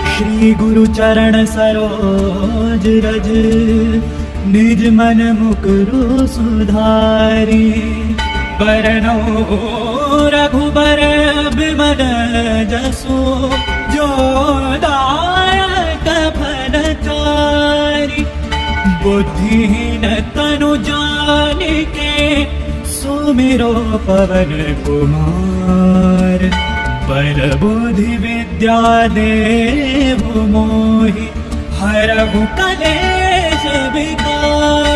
श्री गुरु चरण सरोज रज, निज मन मुकुरु सुधारी। बरनौ रघुबर बिमल जसु, जो दायक फलचारि। बुद्धिहीन तनु जानिके, सुमिरो पवन कुमार। बल बुद्धि विद्या देहु मोहि, हरहु कलेश विकार।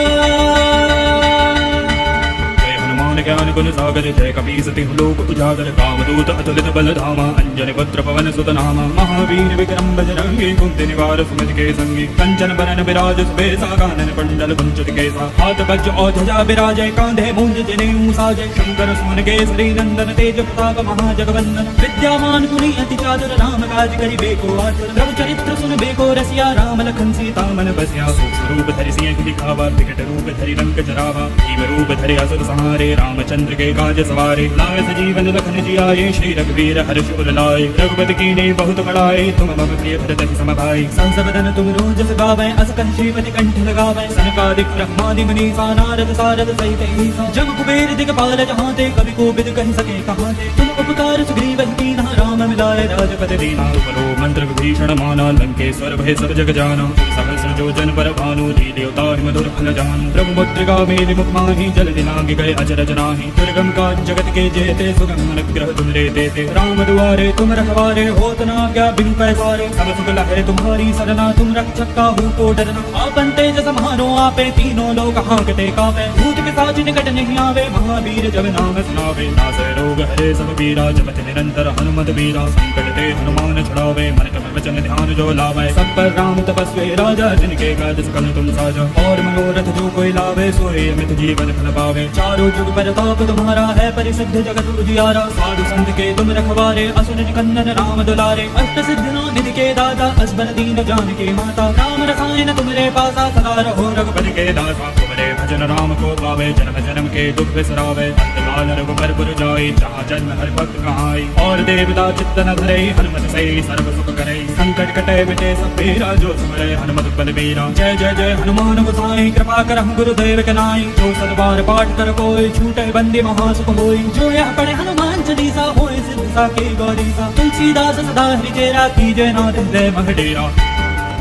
ज्ञान गुण सागर जय कपीस तिहु लोक उजागर। कामदूत अतुलित बल धामा, अंजनी पुत्र पवन सुत नामा। महावीर विक्रम बजरंगी, कुंती निवार सुमति के संगी। कंचन बरन विराज सुबेसा, कानन कुंडल कुंचित केसा। हाथ वज्र और ध्वजा विराजय, कांधे मूंज जनेऊ साजय। शंकर सुमन केसरी नंदन, तेज प्रताप महाजगवंदन। विद्यामान गुणी अति चातुर, राम काज करिबे को आतुर। प्रभु चरित्र सुनबे को रसिया, राम लखन सीता मन बसिया। सूक्ष्म रूप धरि सिंह दिखावा, विकट रूप धरि लंक जरावा। भीम रूप धरि असुर संहारे, रामचंद्र के काज सवारे। लाए सजीवन लखन जियाए, श्री रघुवीर हर्ष उर लाए। रघुपति कीन्ही बहुत बड़ाई, तुम मम प्रिय भरत सम भाई। संस बदन तुम रोजस गावै, अस कहि श्रीपति कंठ लगावै। सनकादिक ब्रह्मादि मुनीसा, नारद सारद सहित ईसा। जम कुबेर दिगपाल जहांते, कवि कोविद कहि सके कहांते। तुम उपकार सुग्रीवहि कीन्हा, राम मिलाए राजपद दीना। तुमरो मंत्र विभीषण माना, लंकेश्वर भय सब जग जाना। सहस्र जो जन पर भानु, लील्योताहि मधुर फल जानू। प्रभु मुद्रिका मेलि मुख माहि, जल दिलांघि गए अचरज नाही। दुर्गम काज जगत के जेते, सुगम अनुग्रह तुम रे देते। राम दुआरे तुम रखवारे, होत न आज्ञा बिनु पैसारे। सब सुख लहै तुम्हारी सरना, तुम रक्षक काहू को डरना। आपन तेज सम्हारो आपे, तीनों लोक हांकते कापे। भूत पिशाच निकट नहीं आवे, महावीर जब नाम सुनावे। नासै रोग हरे सब पीरा, जपत निरंतर हनुमत वीरा। संकट ते हनुमान छुड़ावे, मन क्रम वचन ध्यान जो लावे। सब पर राम तपस्वी राजा, जिनके काज सकल तुम साजा। और मनोरथ जो कोई लावे, सोई अमित जीवन फल पावे। चारों जुग परताप तुम्हारा है, परिसिद्ध जगत उजियारा। साधु संत के तुम रखवारे, असुर निकंदन राम दुलारे। अष्ट सिद्धियों निधि के दाता, असबर दीन जानकी माता। राम रसायन तुमरे पासा, सदा रहो रघुपति के दासा। तुमरे भजन राम को पावे, जन्म जन्म के दुख बिसरावे। अंतकाल रघुबर पुर जाई, जहाँ जन्म हर भक्त कहाई। और देवता चित्त न धरे, हनुमत से सर्व सुख करे। संकट कटे मिटे सब पीरा, जो सुमरे हनुमत बलबीरा। जय जय जय हनुमान गोसाई, कृपा करहु गुरुदेव के नाई। जो सतबार पाठ कर कोई, छूटे बंदी महासुख होई। जो यह पढ़े हनुमान चालीसा, होए सिद्ध साकी गौरीसा। तुलसीदास सदा हरिचेरा, कीजय नाथ हृदय मह डेरा।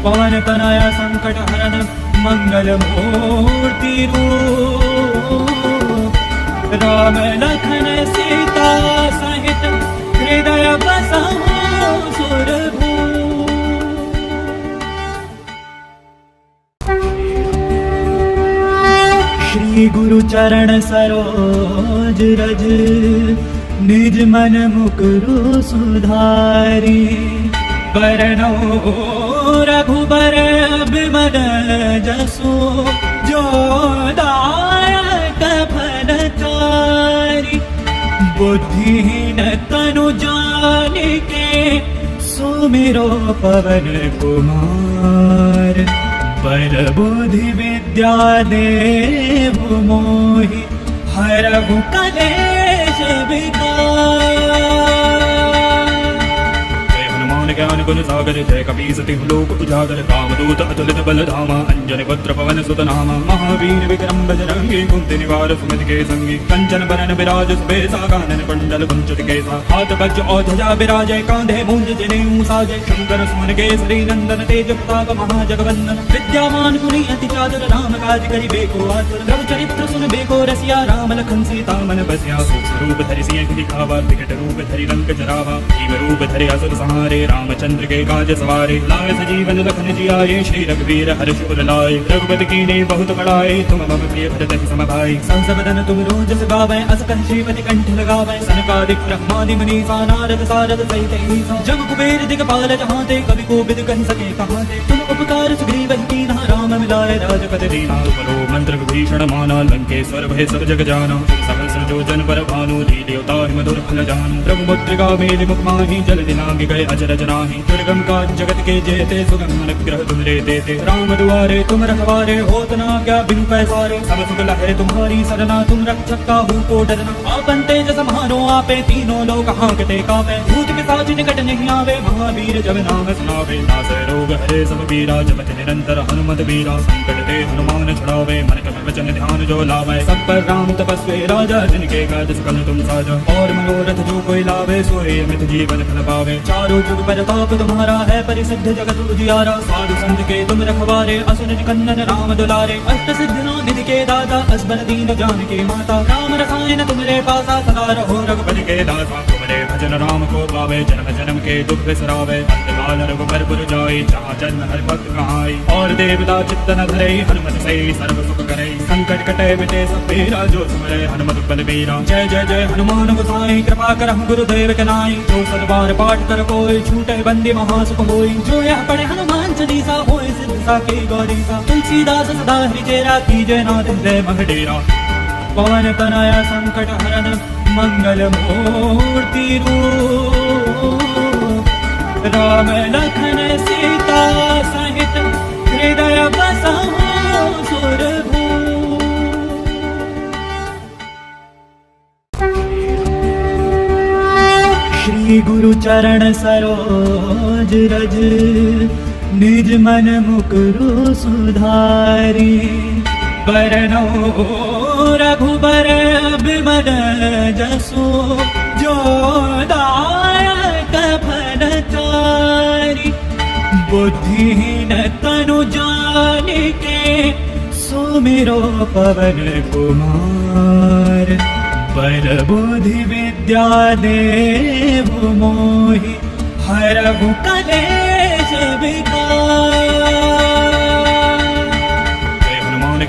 पवन तनया संकट हरन, मंगल मूर्ति रूप। राम लखन सीता सहित, हृदय बसहु सुरभूप। श्री गुरु चरण सरोज रज, निज मन मुकुरु सुधारी। बरनौ रघुबर बिमल जसु, जो दायक फलचारि। बुद्धिहीन तनु जानिके, सुमिरो पवन कुमार। बल बुद्धि विद्या देहु मोहि, हरहु कलेश विकार। ज्ञान गुण सागर जय कपीस तिहु लोक उजागर। कामदूत अतुलित बल धामा, अंजनी पुत्र पवन सुत नामा। महावीर विक्रम बजरंगी, कुंती निवार सुमति के संगी। कंचन बरन विराज सुबेसा, कानन कुंडल कुंचित केसा। हाथ वज्र और ध्वजा विराजय, कांधे मूंज जनेऊ साजय। शंकर सुमन केसरी नंदन, तेज प्रताप महाजगवंदन। विद्यामान गुणी अति चातुर, राम काज करिबे को आतुर। प्रभु चरित्र सुनबे को रसिया, राम लखन सीता मन बसिया। सूक्ष्म रूप धरि सिंह दिखावा, विकट रूप धरि लंक जरावा। भीम रूप धरि असुर संहारे, रामचंद्र के काज सवारे। लाए सजीवन लखन जियाए, श्री रघुवीर हर्ष उर लाए। रघुपति कीन्ही बहुत बड़ाई, तुम मम प्रिय भरत सम भाई। संस बदन तुम रोजस गावै, अस कहि श्रीपति कंठ लगावै। सनकादिक ब्रह्मादि मुनीसा, नारद सारद सहित ईसा। जम कुबेर दिगपाल जहांते, कवि कोविद कहि सके कहांते। तुम उपकार सुग्रीवहि कीन्हा, राम मिलाए राजपति दीना। तुमरो मंत्र विभीषण माना लंकेश्वर भय सब जग जाना। सहस्र जो जन पर भानु लील्योता मधुर फल जानु। प्रभु मुद्रिका मेलि मुख माहि जल दिनांग गए अचरज नाही। दुर्गम का जगत के जेते सुगम अनुग्रह तुम रे देते। राम दुआरे तुम रखवारे होत न क्या बिनु पैसारे। सब सुख लहरे तुम्हारी सरना तुम रक्षक काहू को डरना। आपन तेज समारो आपे तीनों लोक हांकते कापे। भूत पिशाच निकट नहीं आवे महावीर जब नाम सुनावे। नासै रोग हरे सब पीरा जपत निरंतर हनुमत बीरा। संकट ते हनुमान छुड़ावे मन क्रम वचन ध्यान जो लावे। सब पर राम तपस्वी राजा जिनके काज सकल तुम साजा। और मनोरथ जो कोई लावे सोए अमित जीवन फल पावे। चारों जुग परताप तुम्हारा है परिसिद्ध जगत उजियारा। साधु संत के तुम रखवारे असुर निकंदन राम दुलारे। अष्ट सिद्धि नौ निधि के दाता असबर दीन जानकी माता। राम रसायन तुमरे पासा सदा रहो रघुपति के दासा। तुमरे भजन राम को पावे जन्म जन्म के दुख बिसरावे। अंतकाल रघुबर पुर जाई जहाँ जन्म हर भक्त कहाई। और देवता चित्त न धरे हनुमत से सर्व सुख करे। संकट कटे मिटे सब पीरा जो सुमरे हनुमत बलबीरा। जय जय जय हनुमान गोसाई कृपा करहु गुरुदेव के नाई। जो सतबार पाठ कर कोई छूटे बंदी महासुख होई। जो यह पढ़े हनुमान चालीसा होय सिद्ध साकी गौरीसा। तुलसीदास सदा हरिचेरा कीजय नाथ हृदय मह डेरा। पवन तनया संकट हरन मंगल मूर्ति रूप। राम लखन सीता सहित हृदय बसहु सुरभूप। श्री गुरु चरण सरोज रज निज मन मुकुरु सुधारी। बरनौ रघुबर बिमल जसु जो दायक फल चारि। बुद्धिहीन तनु जानिके सुमिरो पवन कुमार। पर बुद्धि विद्या देहु मोहि हरहु कलेश विकार।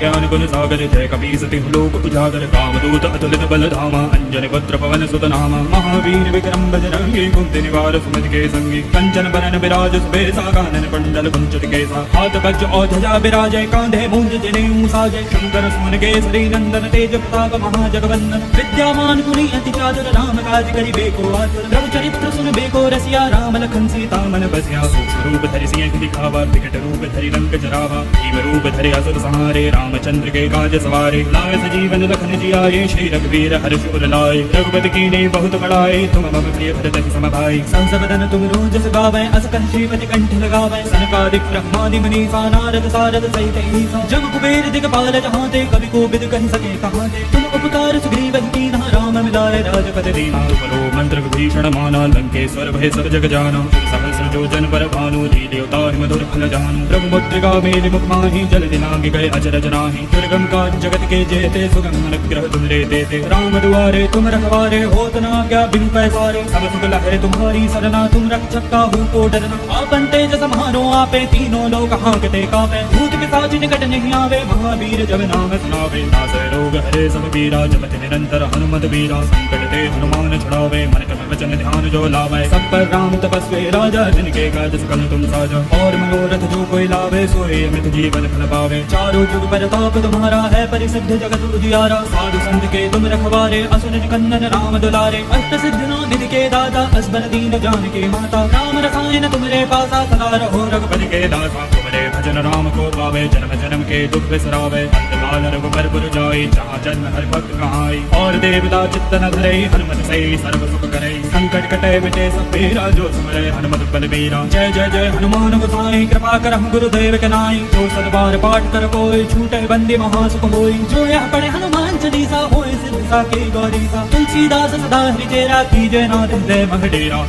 ज्ञान गुण सागर जय कपीसति लोक उजागर। कामदूत अतुलित बल धामा अंजन पुत्र पवन सुत नामा। महावीर विक्रम बजरंगी कुंती निवार सुमति के संगी। कंचन बरन विराज सुबेसा कानन कुंडल कुंचित केसा। हाथ वज्र और ध्वजा विराजय कांधे मूंज जनेऊ साजय। शंकर सुमन केसरी नंदन तेज प्रताप महाजगवंदन। विद्यामान गुणी अति चातुर राम काज करिबे को आतुर। प्रभु चरित्र सुनबे को रसिया राम लखन सीता मन बसिया। सूक्ष्म रूप धरि सिंह दिखावा विकट रूप धरि लंक जरावा। भीम रूप धरि असुर संहारे रामचंद्र के काज सवारे। लाए सजीवन लखन जियाए श्री रघुवीर हर्ष उर लाए। रघुपति कीन्हे बहुत बड़ाई तुम मम प्रिय भरत सम भाई। संस बदन तुम रोजस गावै अस कहि श्रीपति कंठ लगावै। सनकादिक ब्रह्मादि मुनीसा नारद सारद सहित ईसा। जब कुबेर दिगपाल जहाँ ते कवि कोविद कहि सके कहाँ ते। तुम उपकार सुग्रीव कीन्हा राम मिलाए राजपति दीना। तुमरो मंत्र विभीषण माना लंकेश्वर भय सब जग जाना। सहस्र जो जन पर भानु लील्योता मधुर फल जानु। प्रभु मुद्रिका मेलि मुख माहि जल दिनांग गए अचरज नाही। दुर्गम का जगत के जेते सुगम अनुग्रह तुम रे देते। राम दुआरे तुम रखवारे होत न क्या बिनु पैसारे। सब सुख लहरे तुम्हारी सरना तुम रक्षक काहू को डरना। आपन तेज समारो आपे तीनों लोक हांकते कापे। भूत पिशाच निकट नहीं आवे महावीर जब नाम सुनावे। नासै रोग हरे सब पीरा जपत निरंतर हनुमत बीरा। संकट ते हनुमान छुड़ावे मन क्रम वचन ध्यान जो लावे। सब पर राम तपस्वी राजा जिनके काज सकल तुम साजा। और मनोरथ जो कोई लावे सोए अमित जीवन फल पावे। चारों जुग परताप तुम्हारा है परिसिद्ध जगत उजियारा। साधु संत के तुम रखवारे असुर निकंदन राम दुलारे। अष्ट सिद्धि नौ निधि के दाता असबर दीन जानकी माता। राम रसायन तुमरे पासा सदा रहो रघुपति के दासा। तुमरे भजन राम को पावे जन्म जन्म के दुख बिसरावे। अंतकाल रघुबर पुर जाई जहाँ जन्म हर भक्त कहाई। और देवता चित्त न धरे हनुमत से सर्व सुख करे। संकट कटे मिटे सब पीरा जो सुमरे हनुमत बलबीरा। जय जय जय हनुमान गोसाई कृपा करहु गुरुदेव के नाई। जो सतबार पाठ कर कोई छूटे बंदी महासुख होई। जो यह पढ़े हनुमान चालीसा होय सिद्ध साकी गौरीसा। तुलसीदास सदा हरिचेरा कीजय नाथ हृदय मह डेरा।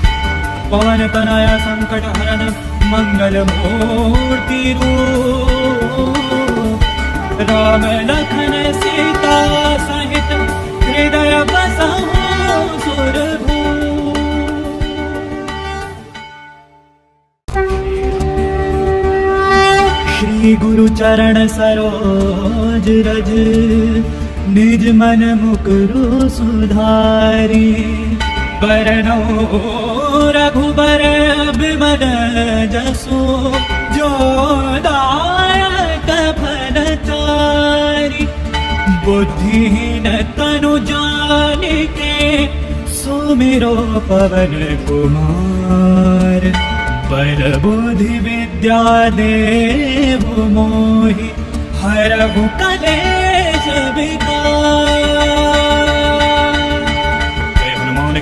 पवन तनया संकट हरन मंगल मूर्ति रूप। राम लखन सीता सहित हृदय बसहु सुरभूप। श्री गुरु चरण सरोज रज निज मन मुकुरु सुधारी। बरनौ रघुबर बिमल जसु जो दायक फल चारि बुद्धिहीन तनु जानिके सुमिरो पवन कुमार बल बुद्धि विद्या देहु मोहि हरहु कलेश विकार।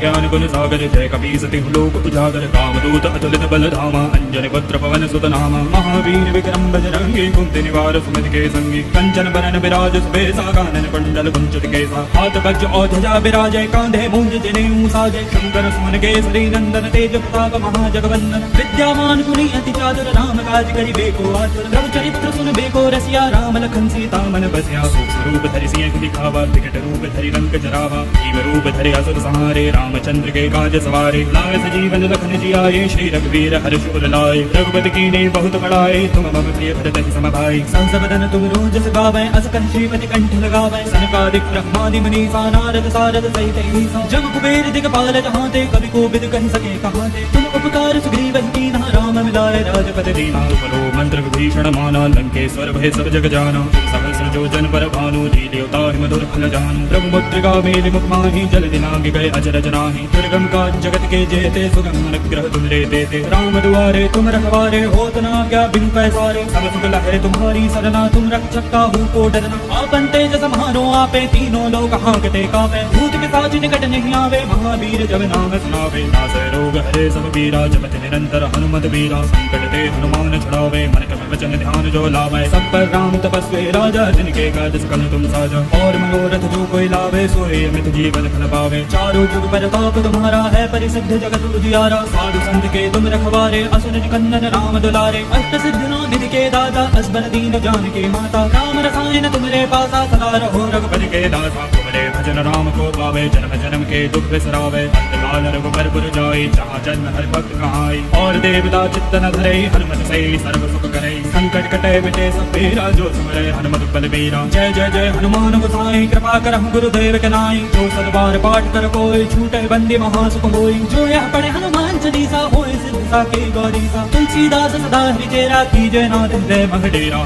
ज्ञान गुण सागर जय कपीसति लोक उजागर कामदूत अतुलित बल धामा अंजन पुत्र पवन सुत नामा महावीर विक्रम बजरंगी कुंती निवार सुमति के संगी कंचन बरन विराज सुबेसा कानन कुंडल कुंचित केसा हाथ वज्र और ध्वजा विराजय कांधे मूंज जनेऊ साजय शंकर सुमन केसरी नंदन तेज प्रताप महाजगवंदन विद्यावान गुणी अति चातुर राम काज करिबेको आतुर प्रभु चरित्र सुनबेको रसिया राम लखन सीता मन बसिया सूक्ष्म रूप धरि सिंह दिखावा विकट रूप धरि रंग जरावा जीव रूप धरि असुर संहारे रामचंद्र के काज सवारे लाए सजीवन लखन जियाए श्री रघुवीर हर्ष उर लाए रघुपति कीन्हे बहुत बड़ाए तुम मम प्रिय भरत सम भाई सहस बदन तुम रोजस गावै अस कहि श्रीपति कंठ लगावै सनकादिक ब्रह्मादि मुनीसा नारद सारद सहित ईसा जग कुबेर दिगपाल जहांते कवि कोविद कहि सके कहाते तुम उपकार सुग्रीव कीन्हा राम मिलाए राजपद दीना बलो मंत्र विभीषण माना लंकेश्वर भय सब जग जाना सहस्र जो जन पर भानु लील्योता मधुर फल जानु प्रभु मुद्रिका मेलि मुख माहि जल दिनांग गए अजरज नाही दुर्गम का जगत के जेते सुगम अनुग्रह तुम रे देते राम दुआरे तुम रखवारे होत ना क्या बिन पैसारे सब सुख लहरे तुम्हारी सरना तुम रक्षक काहू को डरना आपन तेज समारो आपे तीनों लोग हांकते कापे भूत पिशाच निकट नहीं आवे महावीर जब नाम सुनावे नासै रोग हरे सब पीरा जपत निरंतर हनुमत बीरा संकट ते हनुमान छुड़ावे मन क्रम वचन ध्यान जो लावे सब पर राम तपस्वी राजा जिनके काज सकल तुम साजा और मनोरथ जो कोई लावे सोए अमित जीवन फल पावे चारों जुग प्रताप तुम्हारा है परिसिद्ध जगत उजियारा साधु संत के तुम रखवारे असुर निकंदन राम दुलारे अष्ट सिद्धियों निधि के दाता असबर दीन जान के माता राम रसायन तुम्हारे पासा सदा रहो रघुपति के दासा तुम्हारे भजन राम को पावे जन्म जन्म के दुख बिसरावे अंतकाल रघुबर पुर जाई जहाँ जन्म हर भक्त कहाई और देवता चित्त न धरे हनुमत से सर्व सुख करे संकट कटे मिटे सब पीरा जो सुमरे हनुमत बल बीरा जय जय जय हनुमान गोसाई कृपा करहु गुरुदेव के नाई जो सदबार पाठ कर कोई छूटे बंदी महासुख होई जो यह पढ़े हनुमान चालीसा होए सिद्ध साके गौरीसा तुलसीदास सदा हरिचेरा कीजय नाथ हृदय मह डेरा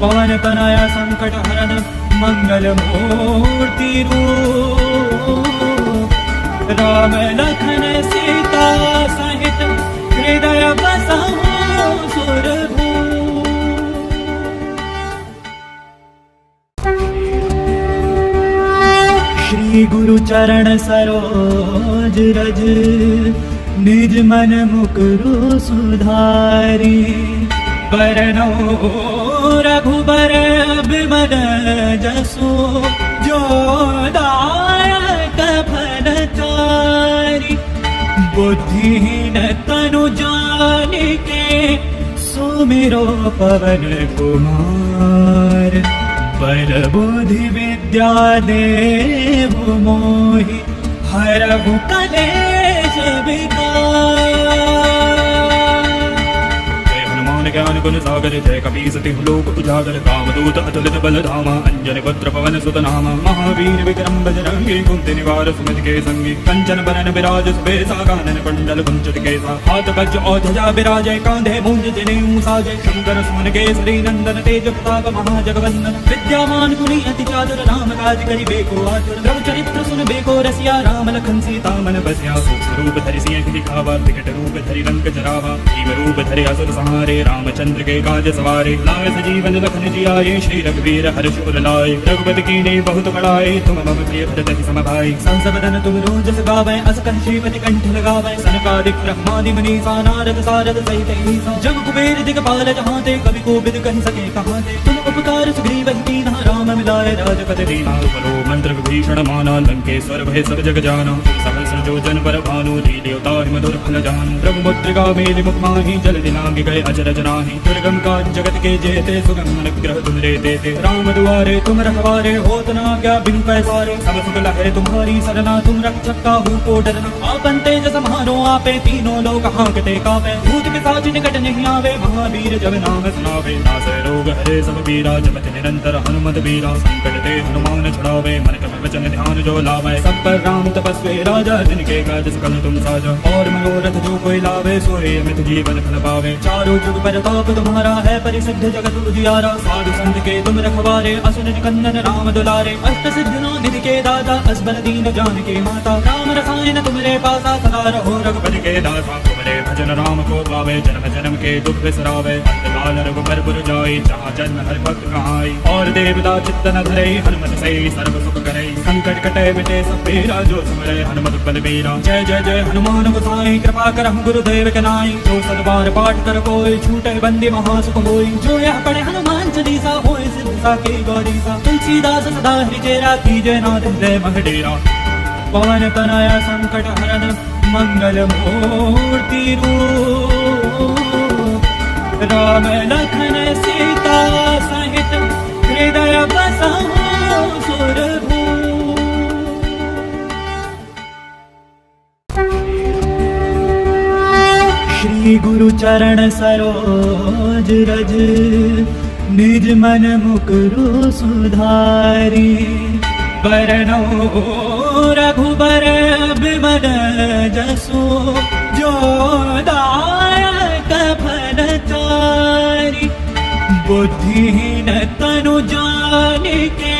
पवन तनया संकट हरन मंगल मूर्ति रूप राम लखन सीता सहित हृदय बसहु सुरभूप। श्री गुरु चरण सरोज रज निज मन मुकुरु सुधारी बरनो रघुबर बिमल जसु जो दायक फल चारि बुद्धिहीन तनु जानिके सुमिरो पवन कुमार बल बुद्धि विद्या देहु मोहि हरहु कलेश विकार। ज्ञान गुण सागर जय कपीसति लोक उजागर कामदूत अतुलित बल धामा अंजन पुत्र पवन सुत नामा महावीर विक्रम बजरंगी कुंती निवार सुमति के संगी कंचन बरन विराज सुबेसा कानन कुंडल कुंचित केसा हाथ वज्र और ध्वजा विराजय कांधे मूंज जनेऊ साजय शंकर सुमन केसरी नंदन तेज प्रताप महाजगवंदन विद्यावान गुणी अति चातुर राम काज करिबेको आतुर प्रभु चरित्र सुनबेको रसिया राम लखन सीता मन बसिया सूक्ष्म रूप धरि सिंह दिखावा विकट रूप धरि रंग जरावा जीव रूप धरि असुर संहारे रामचंद्र के काज सवारे लाए सजीवन लखन जियाए श्री रघुवीर हर्ष उर लाए रघुपति कीन्हे बहुत बड़ाए तुम मम प्रिय भरत सम भाई सहस बदन तुम रोजस गावै अस कहि श्रीपति कंठ लगावै सनकादिक ब्रह्मादि मुनीसा नारद सारद सहित ईसा जग कुबेर दिगपाल जहांते कवि कोविद कहि सके कहाते तुम उपकार सुग्रीव कीन्हा राम मिलाए राजपद दीना बलो मंत्र विभीषण माना लंकेश्वर भय सब जग जाना सहस्र जो जन पर भानु लील्योता मधुर फल जानु प्रभु मुद्रिका मेलि मुख माहि जल दिनांग गए अजरज नाही दुर्गम का जगत के जेते सुगम अनुग्रह तुम रे देते राम दुआरे तुम रखवारे होत ना क्या बिन पैसारे सब सुख लहरे तुम्हारी सरना तुम रक्षक काहू को डरना आपन तेज समारो आपे तीनों लोग हांकते कापे भूत पिशाच निकट नहीं आवे महावीर जब नाम सुनावे नासै रोग हरे सब पीरा जपत निरंतर हनुमत बीरा संकट ते हनुमान छुड़ावे मन क्रम वचन ध्यान जो लावे सब पर राम तपस्वी राजा जिनके काज सकल तुम साजा और मनोरथ जो कोई लावे सोए अमित जीवन फल पावे चारों जुग प्रताप तुम्हारा है परिसिद्ध जगत उजियारा। साधु संत के तुम रखवारे, असुर निकंदन राम दुलारे। अष्ट सिद्धियों निधि के दाता, असबर दीन जानकी माता। राम रसायन तुम्हारे पासा, सदा रहो रघुपति के दासा। तुम्हारे भजन राम को पावे, जन्म जन्म के दुख बिसरावे। अंतकाल रघुबर पुर जाई, जहाँ जन्म हर भक्त कहाई। और देवता चित्त न धरे, हनुमत से सर्व सुख करे। संकट कटे मिटे सब पीरा, जो सुमरे हनुमत बलबीरा। जय जय जय हनुमान गोसाई, कृपा करहु गुरुदेव के नाई। जो सतबार पाठ कर कोई, छूटे बंदी महासुख होई। जो यह पढ़े हनुमान चालीसा, होय सिद्ध साकी गौरीसा। तुलसीदास सदा हरिचेरा, कीजय नाथ हृदय मह डेरा। पवन तनया संकट हरन, मंगल मूर्ति रूप। राम लखन सीता सहित, हृदय बसहु सुरभूप। श्री गुरु चरण सरोज रज, निज मन मुकुरु सुधारी। बरनौ रघुबर बिमल जसु, जो दायक फल चारि। बुद्धिहीन तनु जानिके,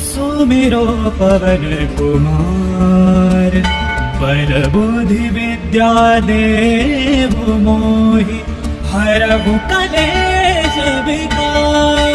सुमिरो पवन कुमार। बल बुद्धि विद्या देहु मोहि, हरहु कलेश विकार।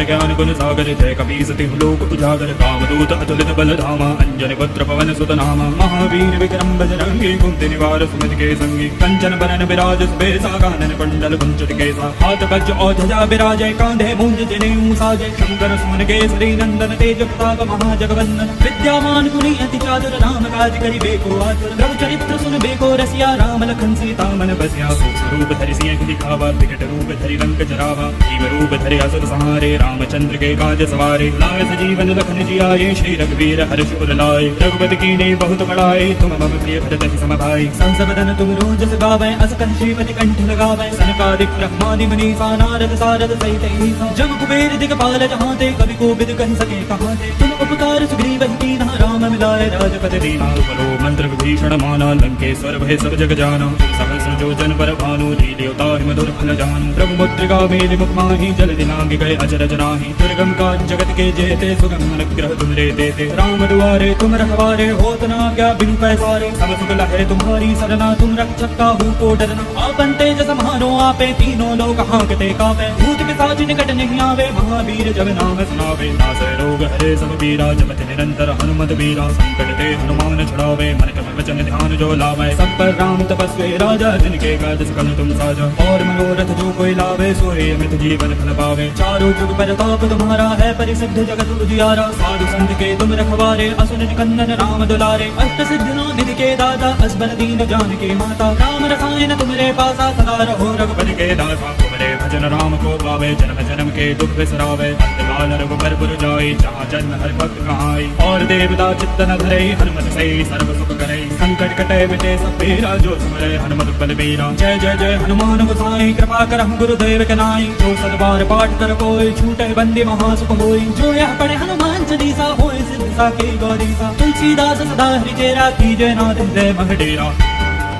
ज्ञान गुण सागर जय कपीस तिहु लोक उजागर। कामदूत अतुलित बल धामा, अंजनी पुत्र पवन सुत नामा। महावीर विक्रम बजरंगी, कुंती निवार सुमति के संगी। कंचन बरन विराज सुबेसा, कानन कुंडल कुंचित केसा। हाथ वज्र और ध्वजा विराजय, कांधे मूंज जनेऊ साजय। शंकर सुमन केसरी नंदन, तेज प्रताप महाजगवंदन। विद्यामान गुणी अति चातुर, राम काज करिबे को आतुर। प्रभु चरित्र सुनबे को रसिया, राम लखन सीता मन बसिया। सूक्ष्म रूप धरि सिंह दिखावा, विकट रूप धरि लंक जरावा। जीव रूप धरि असुर संहारे, रामचंद्र के काज सवारे। लाए सजीवन लखन जियाए, श्री रघुवीर हर्ष उर लाए। रघुपति कीन्ही बहुत बड़ाई, तुम मम प्रिय भरत सम भाई। संस बदन तुम रोजस गावै, अस कन श्रीपति कंठ लगावै। सनकादिक ब्रह्मादि मुनीसा, नारद सारद सहित ईसा। जम कुबेर दिगपाल जहाँ ते, कवि कोविद कहि सके कहाँ ते। तुम उपकार सुग्रीव कीन्हा, राम मिलाए राजपद दीना। तुमरो मंत्र विभीषण माना, लंकेश्वर भय सब जग जाना। सहस्र जो जन पर भानु, लील्योताहि मधुर फल जानू। प्रभु मुद्रिका मेलि मुख माहि, जल दिलांग गए अचरज नाही। दुर्गम काज जगत के जेते, सुगम अनुग्रह तुमरे देते। राम दुआरे तुम रखवारे, होत न आज्ञा बिनु पैसारे। सब सुख लहै तुम्हारी सरना, तुम रक्षक काहू को डरना। आपन तेज सम्हारो आपे, तीनों लोक हांकते कापे। भूत पिशाच निकट नहीं आवे, महावीर जब नाम सुनावे। नासै रोग हरे सब पीरा, जपत निरंतर हनुमत बीरा। संकट ते हनुमान छुड़ावे, मन क्रम वचन ध्यान जो लावे। सब पर राम तपस्वी राजा, जिनके काज सकल तुम साजा। और मनोरथ जो कोई लावे, सोए अमित जीवन फल पावे। चारों जुग प्रताप तुम्हारा है परिसिद्ध जगत उजियारा। साधु संत के तुम रखवारे, असुर निकंदन राम दुलारे। अष्ट सिद्धियों निधि के दाता, असबर दीन जानकी माता। राम रसायन तुम्हारे पासा, सदा रहो रघुपति के दासा। तुम्हारे भजन राम को पावे, जन्म जन्म के दुख बिसरावे। अंतकाल रघुबर पुर जाई, जहाँ जन्म हर भक्त कहाई। और देवता चित्त न धरे, हनुमत से सर्व सुख करे। संकट कटे मिटे सब पीरा, जो सुमरे हनुमत बलबीरा। जय जय जय हनुमान गोसाई, कृपा करहु गुरुदेव के नाई। जो सतबार पाठ कर कोई, छूटे बंदी महासुख होई। जो यह पढ़े हनुमान चालीसा, होय सिद्ध साकी गौरीसा। तुलसीदास सदा हरिचेरा, कीजय नाथ हृदय मह डेरा।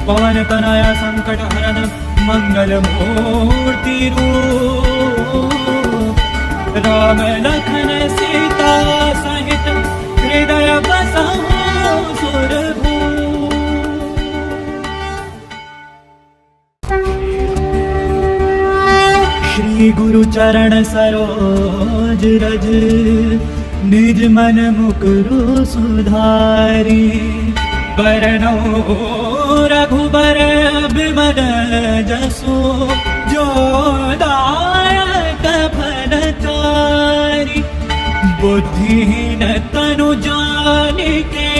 पवन तनया संकट हरन, मंगल मूर्ति रूप। राम लखन सीता सहित, हृदय बसहु सुरभूप। श्री गुरु चरण सरोज रज, निज मन मुकुरु सुधारी। बरनौ रघुबर बिमल जसु, जो दायक फल चारि। बुद्धिहीन तनु जानिके,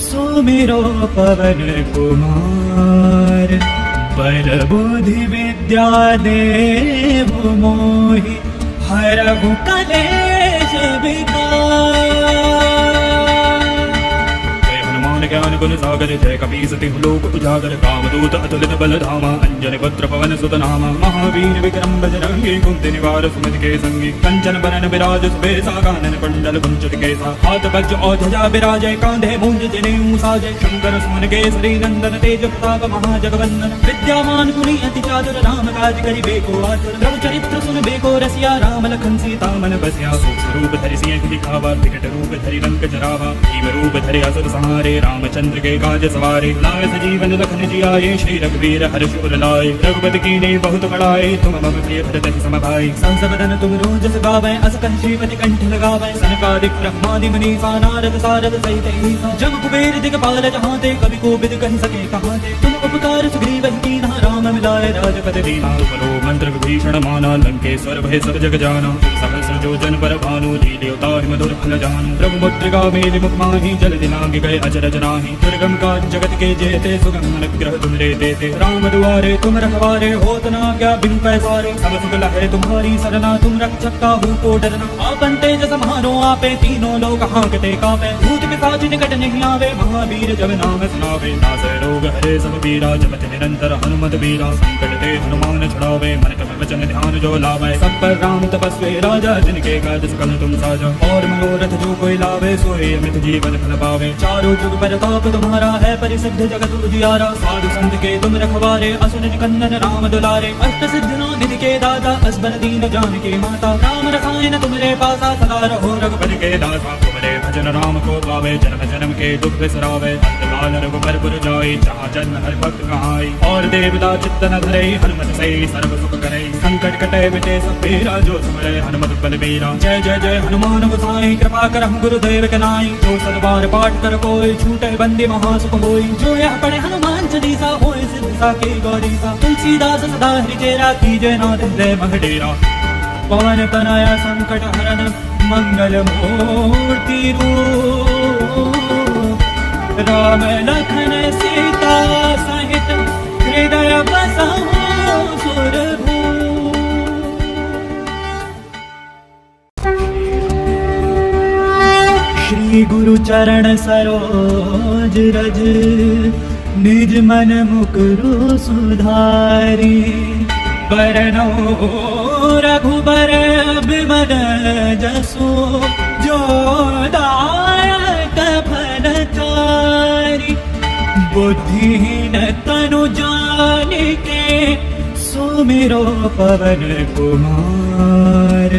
सुमिरो पवन कुमार। बल बुद्धि विद्या देहु मोहि, हरहु कलेश विकार। ज्ञान गुण सागर जय कपीस तिहु लोक उजागर कामदूत अतुलित बल धामा अंजन पुत्र पवन सुत नामा महावीर विक्रम बजरंगी कुंती निवार सुमति के संगी कंचन बरन विराज सुबेसा कानन कुंडल कुंचित केसा हाथ वज्र और ध्वजा विराजय कांधे मूंज जनेऊ साजय शंकर सुमन केसरी नंदन तेज प्रताप महाजगवंदन विद्यावान गुणी अति चातुर राम काज करिबेको आतुर प्रभु चरित्र सुनबेको रसिया राम लखन सीता मन बसिया सूक्ष्म रूप धरि सिंह दिखावा विकट रूप धरि लंक जरावा भीम रूप धरि असुर संहारे रामचंद्र के काज सवारे लाए सजीवन लखन जियाए श्री रघुवीर हर्ष उर लाए रघुपति कीन्ही बहुत बड़ाई तुम मम प्रिय भरत सम भाई संसबदन तुम रोजस गावै अस कहि श्रीपति कंठ लगावै सनकादिक ब्रह्मादि मुनीसा नारद सारद सहित ईसा जम कुबेर दिगपाल जहाँ ते कवि कोविद कहि सके कहाँ ते तुम उपकार सुग्रीव कीन्हा राम मिलाए राजपद दीना तुमरो मंत्र विभीषण माना लंकेश्वर भय सब जग जाना सहस्र जो जन पर भानु लील्योता मधुर फल जानु प्रभु मुद्रिका मेलि मुख माहि जल दिलांग गए अचरज नाही दुर्गम का जगत के जेते सुगम अनुग्रह तुम रे देते राम दुआरे तुम रखवारे होत न क्या बिनु पैसारे सब सुख लहै तुम्हारी सरना तुम रक्षक काहू को डरना आपन तेज सम्हारो आपे तीनों लोक हांकते कापे भूत पिशाच निकट नहीं आवे महावीर जब नाम सुनावे नासै रोग हरे सब पीरा जपति निरंतर हनुमत बीरा संकट ते हनुमान छुड़ावे मन क्रम वचन ध्यान जो लावे सब पर राम तपस्वी राजा जिनके काज सकल तुम साजा और मनोरथ जो कोई लावे सोए अमित जीवन फल पावे चारों जुग परताप तुम्हारा है परिसिद्ध जगत उजियारा साधु संत के तुम रखवारे असुर निकंदन राम दुलारे अष्ट सिद्धियों निधि के दाता असबर दीन जानकी माता राम रसायन तुमरे पासा सदा रहो रघुपति के दासा तुमरे भजन राम को पावे जन्म जन्म के दुख बिसरावे अंतकाल रघुबर पुर जाई जहाँ जन्म हर भक्त कहाई और देवता चित्त न धरे हनुमत से सर्व सुख करे संकट कटे मिटे सब पीरा जो सुमरे हनुमत बल बीरा जय जय जय हनुमान गोसाई कृपा करहु गुरुदेव के नाई जो सदबार पाठ कर कोई छूटे बंदी महासुख होई जो यह पढ़े हनुमान चालीसा होए सिद्ध साकी गौरीसा तुलसीदास सदा हरिचेरा कीजय नाथ हृदय मह डेरा पवन तनया संकट हरन मंगल मूर्ति रूप राम लखन सीता सहित हृदय बसहु सुरभूप श्री गुरु चरण सरोज रज निज मन मुकुरु सुधारी बरनो रघुबर बिमल जसु जो दायक फलचारी बुद्धिहीन तनु जानिके सुमिरो पवन कुमार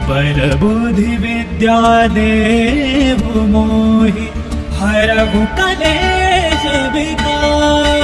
बल बुद्धि विद्या देव मोहि हरहु कलेश विकार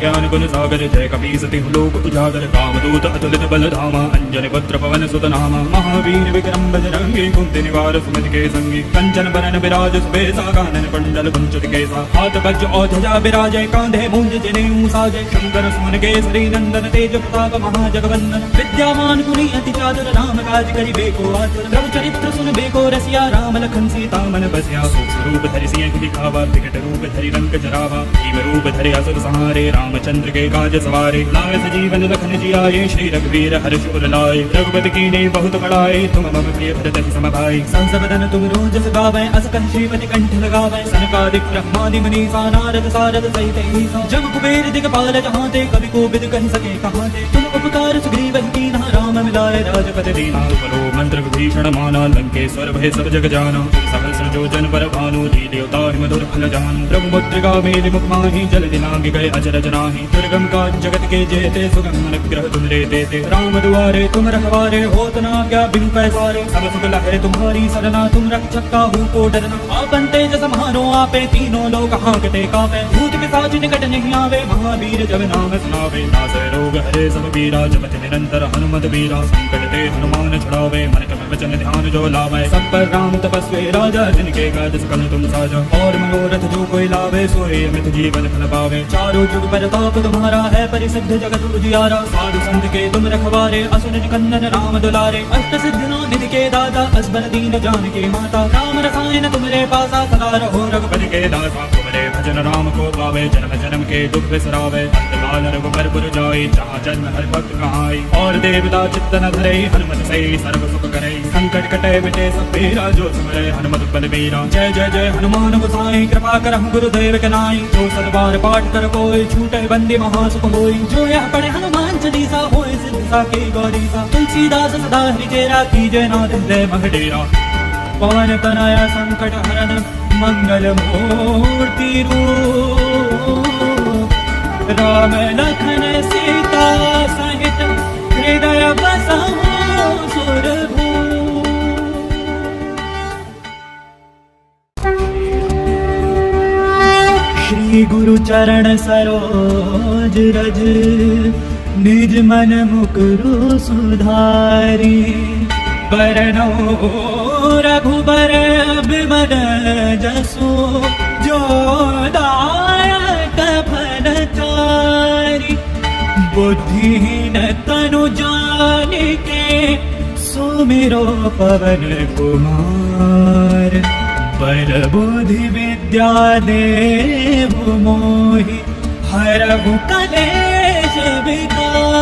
ज्ञान गुण सागर जय कपीस तिहु लोक उजागर कामदूत अतुलित बल धामा अंजन पुत्र पवन सुत नामा महावीर विक्रम बजरंगी कुंती निवार सुमति के संगी कंचन बरन विराज सुबेसा कानन कुंडल कुंचित केसा हाथ वज्र और ध्वजा विराजय कांधे मूंज जनेऊ साजय शंकर सुमन केसरी नंदन तेज प्रताप महाजगवंदन विद्यावान गुणी अति चातुर राम काज करिबेको आतुर प्रभु चरित्र सुनबेको रसिया राम लखन सीता मन बसिया सूक्ष्म रूप धरि सिंह दिखावा विकट रूप धरि लंक जरावा भीम रूप धरि असुर संहारे रामचंद्र के काज सवारे लाए सजीवन लखन जियाए श्री रघुवीर हर्ष उर लाए रघुपति कीन्ही बहुत बड़ाई तुम मम प्रिय भरत सम भाई संसबदन तुम रोजस गावै अस कहि श्रीपति कंठ लगावै सनकादिक ब्रह्मादि मुनीसा नारद सारद सहित ईसा जम कुबेर दिगपाल जहाँ ते कवि कोविद कहि सके कहाँ ते तुम उपकार सुग्रीव कीन्हा राम मिलाए राजपद दीना तुमरो मंत्र विभीषण माना लंकेश्वर भय सब जग जाना सहस्र जो जन पर भानु लील्योता मधुर फल जानु प्रभु मुद्रिका मेलि मुख माहि जल दिलांग गए अचरज नाही दुर्गम का जगत के जेते सुगम अनुग्रह तुम रे देते राम दुआरे तुम रखवारे होत न क्या बिनु पैसारे सब सुख लहै तुम्हारी सरना तुम रक्षक काहू को डरना आपन तेज सम्हारो आपे तीनों लोक हांकते कापे भूत पिशाच निकट नहीं आवे महावीर जब नाम सुनावे नासै रोग हरे सब पीरा जपति निरंतर हनुमत बीरा संकट ते हनुमान छुड़ावे मन क्रम वचन ध्यान जो लावे सब पर राम तपस्वी राजा जिनके काज सकल तुम साजा और मनोरथ जो कोई लावे सोए अमित जीवन फल पावे चारों जुग परताप तुम्हारा है परिसिद्ध जगत उजियारा साधु संत के तुम रखवारे असुर निकंदन राम दुलारे अष्ट सिद्धियों निधि के दाता असबर दीन जानकी माता राम रसायन तुमरे पासा सदा रहो रघुपति के दासा तुम्हारे भजन राम को पावे जन्म जन्म के दुख बिसरावे अंतकाल रघुबर पुर जाई जहाँ जन्म हर भक्त कहाई और देवता चित्त न धरे हनुमत से सर्व सुख करे संकट कटे मिटे सब पीरा जो सुमरे हनुमत बलबीरा जय जय जय हनुमान गोसाई कृपा करहु गुरुदेव के नाई जो सतबार पाठ कर कोई छूटे बंदी महासुख होई जो यह पढ़े हनुमान चालीसा होए सिद्ध साकी गौरीसा तुलसीदास सदा हरिचेरा कीजय नाथ हृदय महडेरा पवन तनया संकट हरन मंगल मूर्ति रूप राम लखन सीता सहित हृदय बसहु सुरभूप। श्री गुरु चरण सरोज रज निज मन मुकुरु सुधारी बरनो रघुबर बिमल जसु जो दायक फलचारी बुद्धिहीन तनु जानिके सुमिरो पवन कुमार बल बुद्धि विद्या देहु मोहि हरहु कलेश विकार।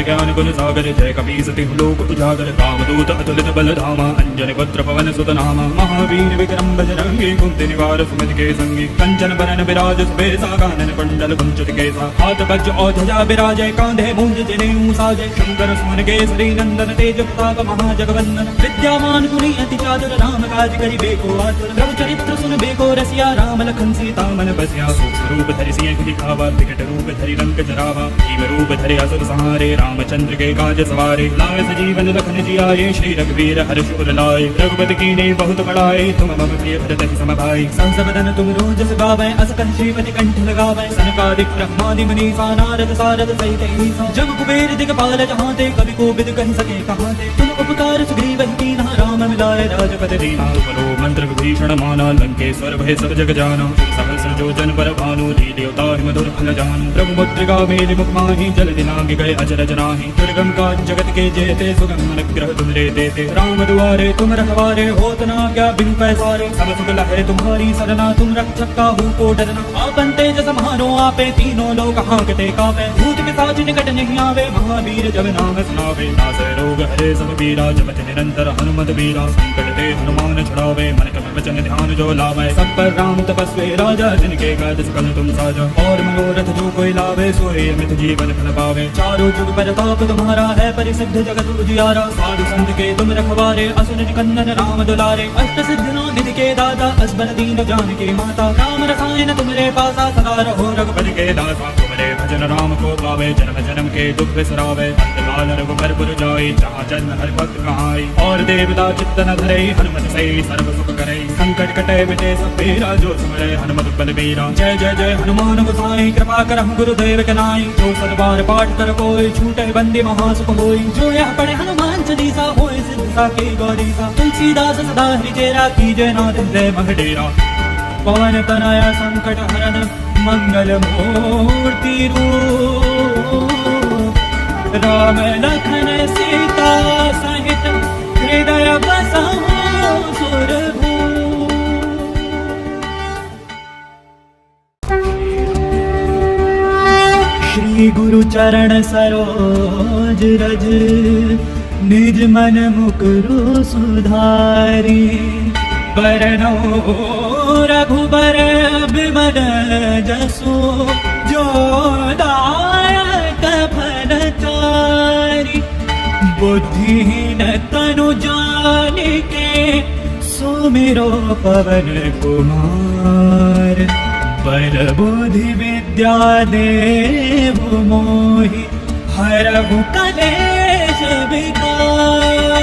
ज्ञान गुण सागर जय कपीसति लोक उजागर कामदूत अतुलित बल धामा अंजन पुत्र पवन सुत नामा महावीर विक्रम बजरंगी कुंती निवार सुमति के संगी कंचन बरन विराज सुबेसा कानन कुंडल कुंचित केसा हाथ वज्र और ध्वजा विराजय कांधे मूंज जनेऊ साजय शंकर सुमन केसरी नंदन तेज प्रताप महाजगवंदन विद्यावान गुणी अति चातुर राम काज करि बेको आतुर प्रभु चरित्र सुन बेको रसिया राम लखन सीता मन बसिया सूक्ष्म रूप धरि सिंह दिखावा विकट रूप धरि रंग जरावा भीम रूप धरि असुर संहारे रामचंद्र के काज सवारे लाए सजीवन लखन जियाए श्री रघुवीर हर्ष उर लाए रघुपति कीन्ही बहुत बड़ाए तुम मम प्रिय भरत सम भाई सहस बदन तुम रोजस गावै अस कहि श्रीपति कंठ लगावै सनकादिक ब्रह्मादि मुनीसा नारद सारद सहित ईसा जब कुबेर दिगपाल जहाँ ते कवि कोविद कहि सके कहाँ ते तुम उपकार सुग्रीव कीन्हा राम मिलाए राजपद दीना बलो मंत्र विभीषण माना लंकेश्वर भय सब जग जाना सहस्र जो जन पर भानु लील्योता मधुर फल जानु प्रभु मुद्रिका मेलि मुख माहि जल दिनांग गए अचरज नाही दुर्गम काज जगत के जेते सुगम अनुग्रह तुमरे देते राम दुआरे तुम रखवारे होत न क्या बिन पैसारे सब सुख लहे तुम्हारी सरना तुम रक्षक काहू को डरना आपन तेज समारो आपे तीनों लोक हांकते कापे भूत पिशाच निकट नहीं आवे महावीर जब नाम सुनावे नासै रोग हरे सब पीरा जपत निरंतर हनुमत वीरा संकट ते हनुमान छुड़ावे मन क्रम वचन ध्यान जो लावे सब पर राम तपस्वी राजा जिनके काज सकल तुम साजा और मनोरथ जो कोई लावे सोए अमित जीवन फल पावे चारों जुग प्रताप तुम्हारा है परिसिद्ध जगत उजियारा साधु संत के तुम रखवारे असुर निकंदन राम दुलारे अष्ट सिद्धियों निधि के दाता असबर दीन जानकी माता राम रसायन तुम्हारे पासा सदा रहो रघुपति के दासा तुम्हारे भजन राम को पावे जन्म जन्म के दुख बिसरावे अंतकाल रघुबर पुर जाई जहाँ जन्म हर भक्त कहाई और देवता चित्त न धरे हनुमत से सर्व सुख करे संकट कटे मिटे सब पीरा जो सुमरे हनुमत बलबीरा जय जय जय हनुमान गोसाई कृपा करहु गुरुदेव के नाई जो सतबार पाठ कर कोई छूटे बंदी महासुख होई जो यह पढ़े हनुमान चालीसा होए सिद्ध साकी गौरीसा तुलसीदास सदा हरिचेरा कीजय नाथ हृदय महडेरा पवन तनया संकट हरन मंगल मूर्ति रूप राम लखन सीता सहित हृदय बसहु सुरभूप। श्री गुरु चरण सरोज रज निज मन मुकुरु सुधारी बरनो रघुबर बिमल जसु जो दायक फलचारी बुद्धिहीन तनु जानिके सुमिरो पवन कुमार बल बुद्धि विद्या देहु मोहि हरहु कलेश विकार।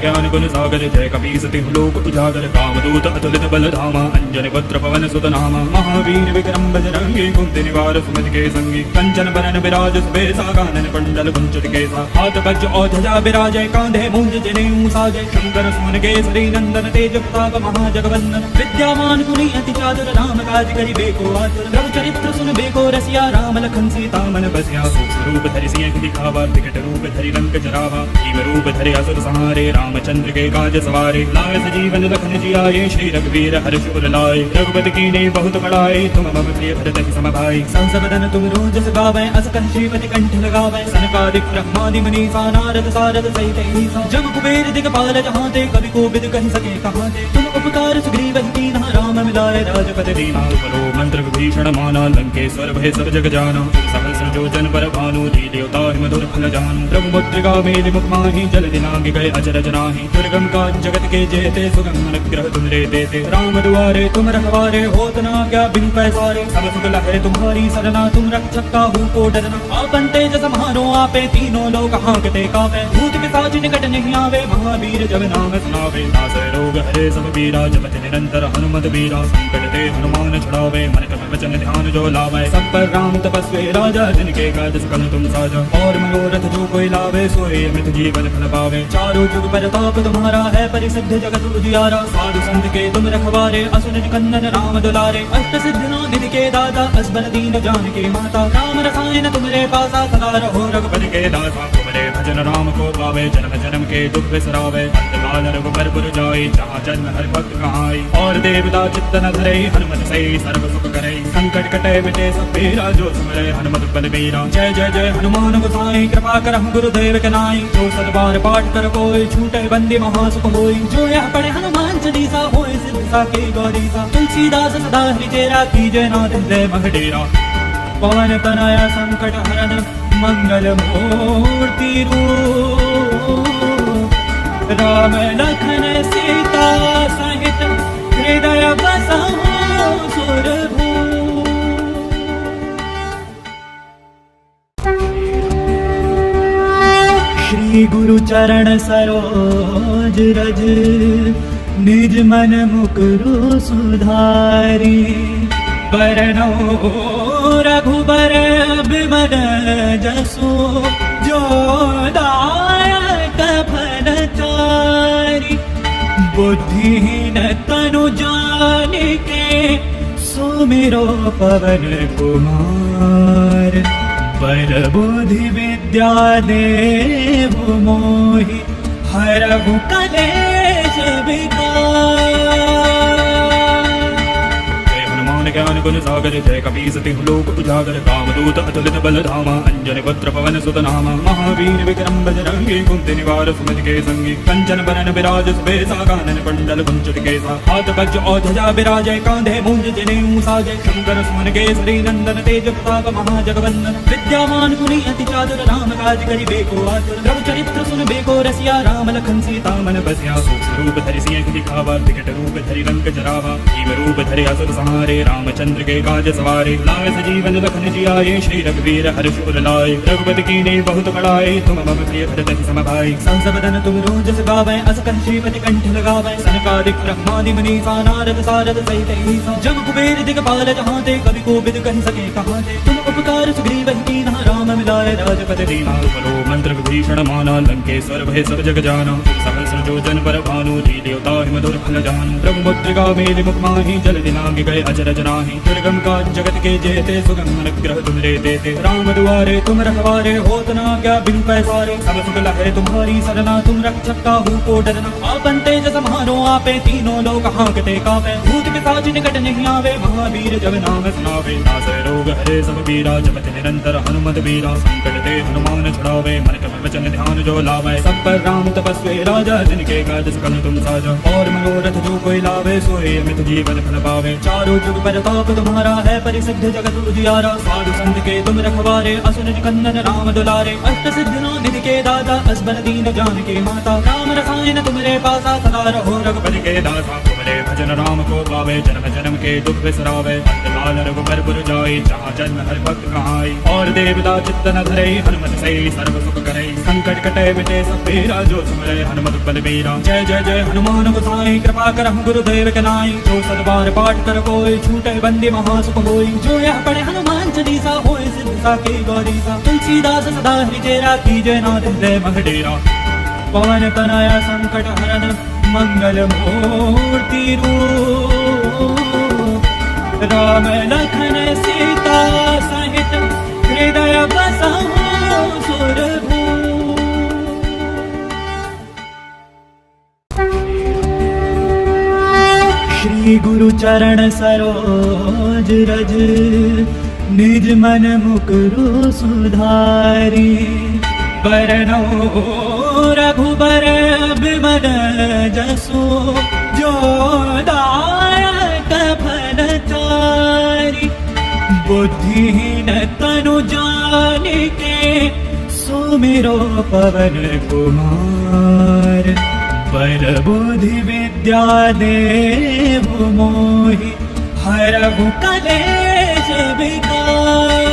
ज्ञान गुण सागर जय कपीसति लोक उजागर कामदूत अतुलित बल धामा अंजन पुत्र पवन सुत नामा महावीर विक्रम बजरंगी कुंती निवार सुमति के संगी कंचन बरन विराज सुबेसा कानन कुंडल कुंचित केसा हाथ वज्र और ध्वजा विराजय कांधे मूंज जनेऊ साजे शंकर सुमन केसरी नंदन तेज प्रताप महाजगवंदन विद्यावान गुणी अति चातुर राम काज करिबे को आतुर रघु चरित्र सुनबे को रसिया राम लखन सीता मन बसिया सूक्ष्म रूप धरि सिंह दिखावा विकट रूप धरि लंक जरावा भीम रूप धरि असुर संहारे रामचंद्र के काज सवारे लाए सजीवन लखन जियाए श्री रघुवीर हर्ष उर लाए रघुपति कीन्ही बहुत बड़ाई तुम मम प्रिय भरत सम भाई सहस बदन तुम रोजस गावै अस कंठीपति कंठ लगावै सनकादिक ब्रह्मादि मुनीसा नारद सारद सहित ईसा जम कुबेर दिगपाल जहांते कवि को बिद कहि सके कहांते तुम उपकार सुग्रीव कीन्हा राम मिलाए राजपद दीना बलो मंत्र विभीषण माना लंकेश्वर भय सब जग जाना सहस्र जो जन पर भानु देवता मधुर फल जानु प्रभु मुद्रिका मेलि मुख माहि जल दिनांग गए अचरज नाहि दुर्गम काज जगत के जेते सुगम अनुग्रह तुमरे देते राम दुआरे तुम रखवारे होत न क्या बिन पैसारे सब सुख लहै तुम्हारी सरना तुम रक्षक काहू को डरना आपन तेज समारो आपे तीनों लोक हांकते कापे भूत पिशाच निकट नहीं आवे महावीर जब नाम सुनावे नासै रोग हरे सब पीरा जपत निरंतर हनुमत बीरा संकट ते हनुमान छुड़ावे मन क्रम वचन ध्यान जो लावे सब पर राम तपस्वी राजा जिनके काज सकल तुम साजा और मनोरथ जो कोई लावे सोए अमृत जीवन फल पावे चारों जुग परताप तुम्हारा है परिसिद्ध जगत उजियारा साधु संत के तुम रखवारे असुर निकंदन राम दुलारे अष्ट सिद्धि निधि के दाता असबर दीन जानकी माता राम रसायन तुमरे पासा सदा रहो रघुपति के दासा तुमरे भजन राम को पावे जन्म जन्म के दुख बिसरावे अंतकाल रघुबर पुर जाई जहाँ जन्म हर भक्त कहाई और देवता चित्त न धरे हनुमत सही सर्व सुख करे संकट कटे मिटे सब पीरा जो सुमरे हनुमत बल बीरा जय जय जय हनुमान गोसाई कृपा करहु गुरुदेव के नाई जो सतबार पाठ कर कोई छूटे बंदी महासुख होई जो यह पढ़े हनुमान चालीसा होए सिद्ध साकी गौरीसा तुलसीदास सदा हरिचेरा कीजय नाथ हृदय मह डेरा पवन तनया संकट हरन मंगल मूर्ति रूप राम लखन सीता सहित हृदय बसहु सुरभूप। श्री गुरु चरण सरोज रज निज मन मुकुरु सुधारी बरनो रघुबर बिमल जसु जो दायक फल चारि बुद्धिहीन तनु जानिके सुमिरो पवन कुमार बर बुद्धि विद्या देहु मोहि हरहु कलेश विकार। ज्ञान गुण सागर जय कपीस तिहु लोक उजागर कामदूत अतुलित बल धामा अंजन पुत्र पवन सुत नामा महावीर विक्रम बजरंगी कुंती निवार सुमति के संगी कंचन बरन विराज सुबेसा कानन कुंडल कुंचित केसा हाथ वज्र और ध्वजा विराजय कांधे मूंज जनेऊ साजय शंकर सुमन केसरी नंदन तेज प्रताप महाजगवंदन विद्यावान गुणी अति चातुर राम काज करिबे को आतुर रघु चरित्र सुनबे को रसिया राम लखन सीता मन बसिया सूक्ष्म रूप धरि सिंह दिखावा विकट रूप धरि लंक जरावा भीम रूप धरि असुर संहारे रामचंद्र के काज सवारे लाए सजीवन लखन जियाए श्री रघुवीर हर्ष उर लाए रघुपति कीन्ही बहुत बड़ाई तुम मम प्रिय भरत सम भाई सहस बदन तुम रोजस गावै अस कंठीपति कंठ लगावै सनकादिक ब्रह्मादि मुनीसा नारद सारद सहित ईसा जम कुबेर दिगपाल जहांते कवि को बिद कहि सके कहांते तुम उपकार सुग्रीव कीन्हा राम मिलाए राजपद दीना बलो मंत्र विभीषण माना लंकेश्वर भय सब जग जाना सहस्र जो जन पर भानु देवता मधुर फल जानु प्रभु मुद्रिका मेलि मुख माहि जल दिनांग गए अचरज नाहि दुर्गम काज जगत के जेते सुगम अनुग्रह तुमरे देते राम दुआरे तुम रखवारे होत न क्या बिन पैसारे सब सुख लहै तुम्हारी सरना तुम रक्षक काहू को डरना आपन तेज समारो आपे तीनों लोक हांकते कापे भूत पिशाच निकट नहीं आवे महावीर जब नाम सुनावे नासै रोग हरे सब पीरा जपत निरंतर हनुमत बीरा संकट ते हनुमान छुड़ावे मन क्रम वचन ध्यान जो लावे सब पर राम तपस्वी राजा जिनके काज सकल तुम साजा और मनोरथ जो कोई लावे सोए अमृत जीवन फल पावे चारों जुग परताप तुम्हारा है परिसिद्ध जगत उजियारा साधु संत के तुम रखवारे असुर निकंदन राम दुलारे अष्ट सिद्धि निधि के दाता असबर दीन जानकी माता राम रसायन तुमरे पासा सदा रहो रघुपति के दासा तुमरे भजन राम को पावे जन्म जन्म के दुख बिसरावे अंतकाल रघुबर पुर जाई जहाँ जन्म हर भक्त कहाई और देवता चित्त न धरे हनुमत सही सर्व सुख करे संकट कटे मिटे सब पीरा जो सुमरे हनुमत बल बीरा जय जय जय हनुमान गोसाई कृपा करहु गुरुदेव के नाई जो सतबार पाठ कर कोई छूटे बंदी महासुख होई जो यह पढ़े हनुमान चालीसा होए सिद्ध साकी गौरीसा तुलसीदास सदा हरिचेरा कीजय नाथ हृदय मह डेरा पवन तनया संकट हरन मंगल मूर्ति रूप राम लखन सीता सहित हृदय बसहु सुरभूप। श्री गुरु चरण सरोज रज निज मन मुकुरु सुधारी बरनौ रघुबर बिमल जसु जो दायक फलचारी बुद्धिहीन तनु जानिके सुमिरो पवन कुमार पर बुद्धि विद्या देहु मोहि हरहु कलेश विकार।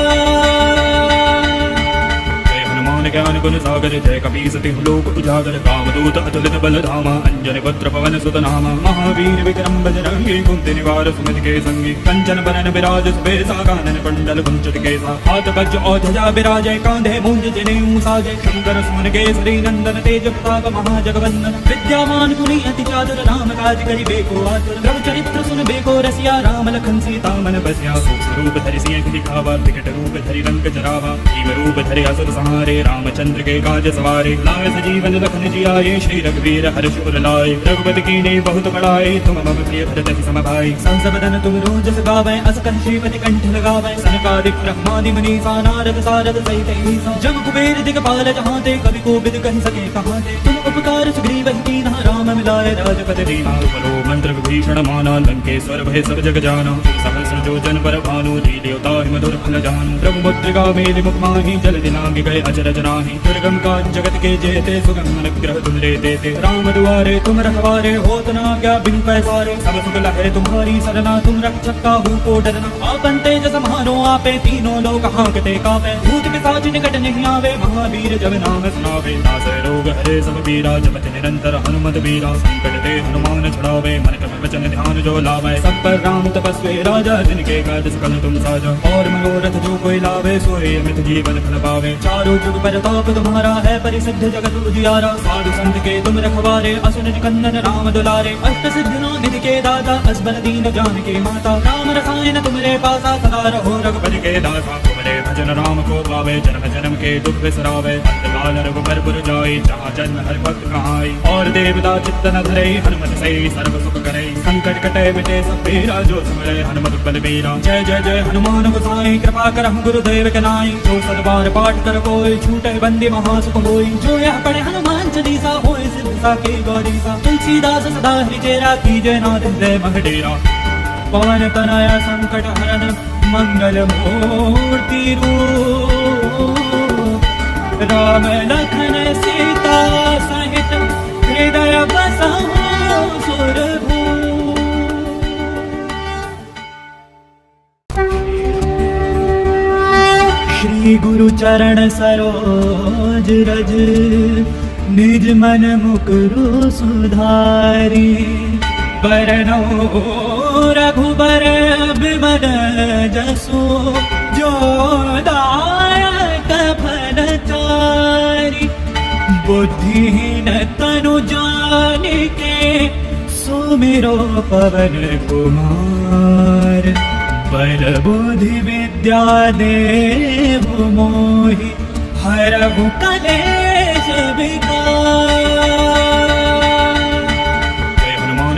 जय हनुमान ज्ञान गुण सागर जय कपीस तिहु लोक उजागर कामदूत अतुलित बल धामा अंजनी पुत्र पवन सुत नामा महावीर विक्रम बजरंगी कुंती निवार सुमति के संगी कंचन बरन विराज सुबेसा कानन कुंडल कुंचित केसा हाथ वज्र और ध्वजा विराजय कांधे मूंज जनेऊ साजय शंकर सुमन केसरी नंदन तेज प्रताप महाजगवंदन विद्यावान गुणी अति चातुर राम काज करिबेको आतुर प्रभु चरित्र सुनबेको रसिया राम लखन सीता मन बसिया सूक्ष्म रूप धरि सिंह दिखावा विकट रूप धरि लंक जरावा भीम रूप धरि असुर संहारे रामचंद्र के काज सवारे लाए सजीवन लखन जियाए श्री रघुवीर हर्ष उर लाए रघुपति कीन्ही बहुत बड़ाई तुम मम प्रिय भरत सम भाई संस बदन तुम रोजस गावै अस कहि श्रीपति कंठ लगावै सनकादिक ब्रह्मादि मुनीसा नारद सारद सहित ईसा जम कुबेर दिगपाल जहाँ ते कवि कोविद कहि सके कहाँ ते तुम उपकार सुग्रीव कीन्हा राम मिलाए राजपद दीना परो मंत्र विभीषण माना लंकेश्वर भय सब जग जाना सहस्र जो जन पर भानु लील्योता मधुर फल जानू प्रभु मुद्रिका मेलि मुख माहि जल दिनांग गए अचरज नाही दुर्गम काज जगत के जेते सुगम अनुग्रह तुम रे देते राम दुआरे तुम रखवारे होत न क्या बिनु पैसारे सब सुख लहरे तुम्हारी सरना तुम रक्षक काहू को डरना आपन तेज सम्हारो आपे तीनों लोक हांकते कापे भूत पिशाच निकट नहीं आवे महावीर जब नाम सुनावे नासै रोग हरे सब पीरा जपत निरंतर हनुमत बीरा संकट ते हनुमान छुड़ावे मन क्रम वचन ध्यान जो लावे सब पर राम तपस्वी राजा जिनके काज सकल तुम साजा और मनोरथ जो कोई लावे सोए अमित जीवन फल पावे चारों जुग परताप तुम्हारा है परिसिद्ध जगत उजियारा साधु संत के तुम रखवारे असुर कंदन राम दुलारे अष्ट सिद्धियों निधि के दाता असबर दीन जानकी माता राम रसायन तुमरे पासा सदा रहो रघुपति के दासा तुमरे भजन राम को पावे जन्म जन्म के दुख बिसरावे अंतकाल रघुबर पुर जाई जहाँ जन्म हर भक्त कहाई और देवता चित्त न धरे हनुमत से सर्व सुख करे संकट कटे मिटे सब पीरा जो सुमरे हनुमत बलबीरा जय जय जय हनुमान गोसाई कृपा करहु गुरुदेव के नाई जो सदबार पाठ कर कोई छूटे बंदी महासुख होई जो यह पढ़े हनुमान चालीसा होए सिद्ध साकी गौरीसा तुलसीदास सदा हरि चेरा कीजय नाथ हृदय मह डेरा पवन तनया संकट हरन मंगल मूर्ति रूप राम लखन सीता सहित हृदय बसहु सुरभूप। श्री गुरु चरण सरोज रज निज मन मुकुरु सुधारी बरनौ रघुबर बिमल जसु जो दायक फलचारी बुद्धिहीन तनु जानिके सुमिरो पवन कुमार पर बुद्धि विद्या देहु मोहि हरहु कलेश विकार।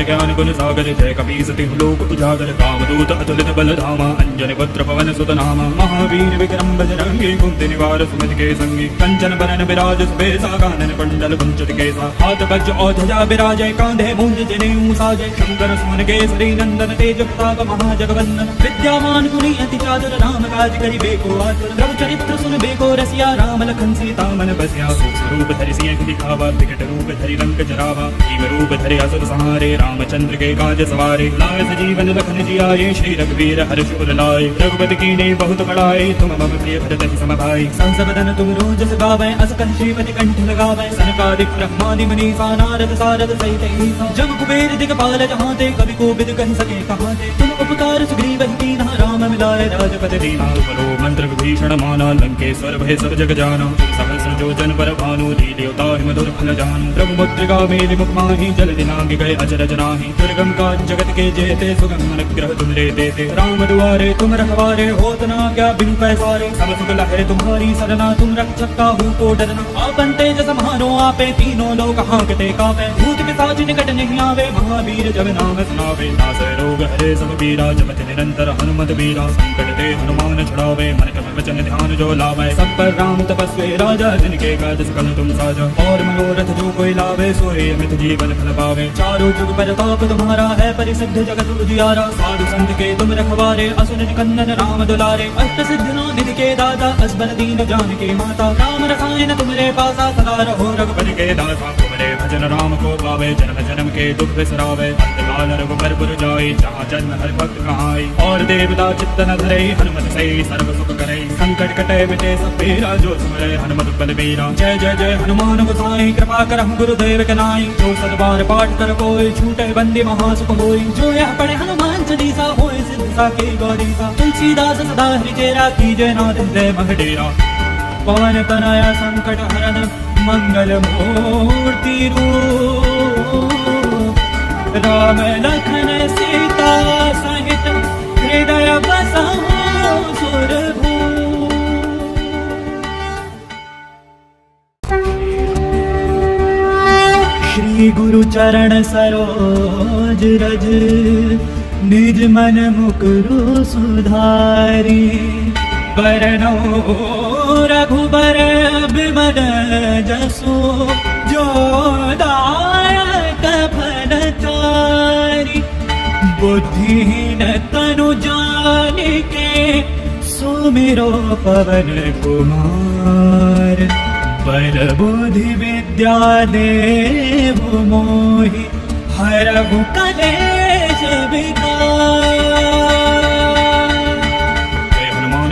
ज्ञान गुण सागर जय कपीस तिहु लोक उजागर कामदूत अतुलित बल धामा अंजनी पुत्र पवन सुत नामा महावीर विक्रम बजरंगी कुंती निवार सुमति के संगी कंचन बरन विराज सुबेसा कानन कुंडल कुंचित केसा हाथ वज्र और ध्वजा विराजय कांधे मूंज जनेऊ साजय शंकर सुमन केसरी नंदन तेज प्रताप महाजगवंदन विद्यावान गुणी अति चातुर राम काज करिबेको आतुर प्रभु चरित्र सुनबेको रसिया राम लखन सीता मन बसिया सूक्ष्म रूप धरि सिंह दिखावा विकट रूप धरि लंक जरावा भीम रूप धरि असुर संहारे रामचंद्र रामचंद्र के काज सवारे लाए सजीवन लखन जी आए श्री रघुवीर हर्ष उर लाए रघुपति कीन्ही बहुत बड़ाई तुम मम प्रिय भरत सम भाई संस बदन तुम रोजस गावै अस कहि श्रीपति कंठ लगावै सनकादिक ब्रह्मादि मुनीसा नारद सारद सहित ईसा जम कुबेर दिगपाल जहाँ ते कवि को बिद कहि सके कहाँ ते तुम उपकार सुग्रीव कीन्हा राम मिलाए राजपति दीना बलो मंत्र विभीषण माना लंकेश्वर भय सब जग जाना सहस्र जो जन पर भानु लील्योता मधुर फल जानु प्रभु मुद्रिका मेलि मुख माहि जल दिनांग गए अचरज नाही दुर्गम काज जगत के जेते सुगम अनुग्रह तुम रे देते राम दुआरे तुम रखवारे होत न क्या बिनु पैसारे सब सुख लहरे तुम्हारी सरना तुम रक्षक काहू को डरना आपन तेज समारो आपे तीनों लोक हांकते कापे भूत पिशाच निकट नहीं आवे महावीर जब नाम सुनावे नासै रोग हरे सब पीरा जपत निरंतर हनुमत वीरा संकट ते हनुमान छुड़ावे मन क्रम वचन ध्यान जो लावे सब पर राम तपस्वी राजा जिनके काज सकल तुम साजा और मनोरथ जो कोई लावे सोए अमित जीवन फल पावे चारों जुग प्रताप तुम्हारा है परिसिद्ध जगत उजियारा साधु संत के तुम रखवारे असुर निकंदन राम दुलारे अष्ट सिद्धि निधि के दाता असबर दीन जानकी माता राम रसायन तुम्हारे पासा सदा रहो रघुपति के दासा तुम्हारे भजन राम को पावे जन्म जन्म के दुख बिसरावे अंतकाल रघुबर पुर जाई जहाँ जन्म हर भक्त कहाई और देवता चित्त न धरे हनुमत से सर्व सुख करे संकट कटे मिटे सब पीरा जो सुमरे हनुमत बल बीरा जय जय जय हनुमान गोसाई कृपा करहु गुरुदेव के नाई जो सतबार पाठ कर कोई छूटे बंदी महासुख होई जो यह पढ़े हनुमान चालीसा होए सिद्ध साकी गौरीसा तुलसीदास सदा हरिचेरा कीजय नाथ हृदय मह डेरा पवन तनया संकट हरन मंगल मूर्ति रूप राम लखन सीता सहित हृदय बसहु सुरभूप श्री गुरु चरण सरोज रज निज मन मुकुरु सुधारी बरनो रघुबर बिमल जसु जो दायक फल चारि बुद्धिहीन तनु जानिके सुमिरो पवन कुमार बल बुद्धि विद्या देहु मोहि हरहु कलेश विकार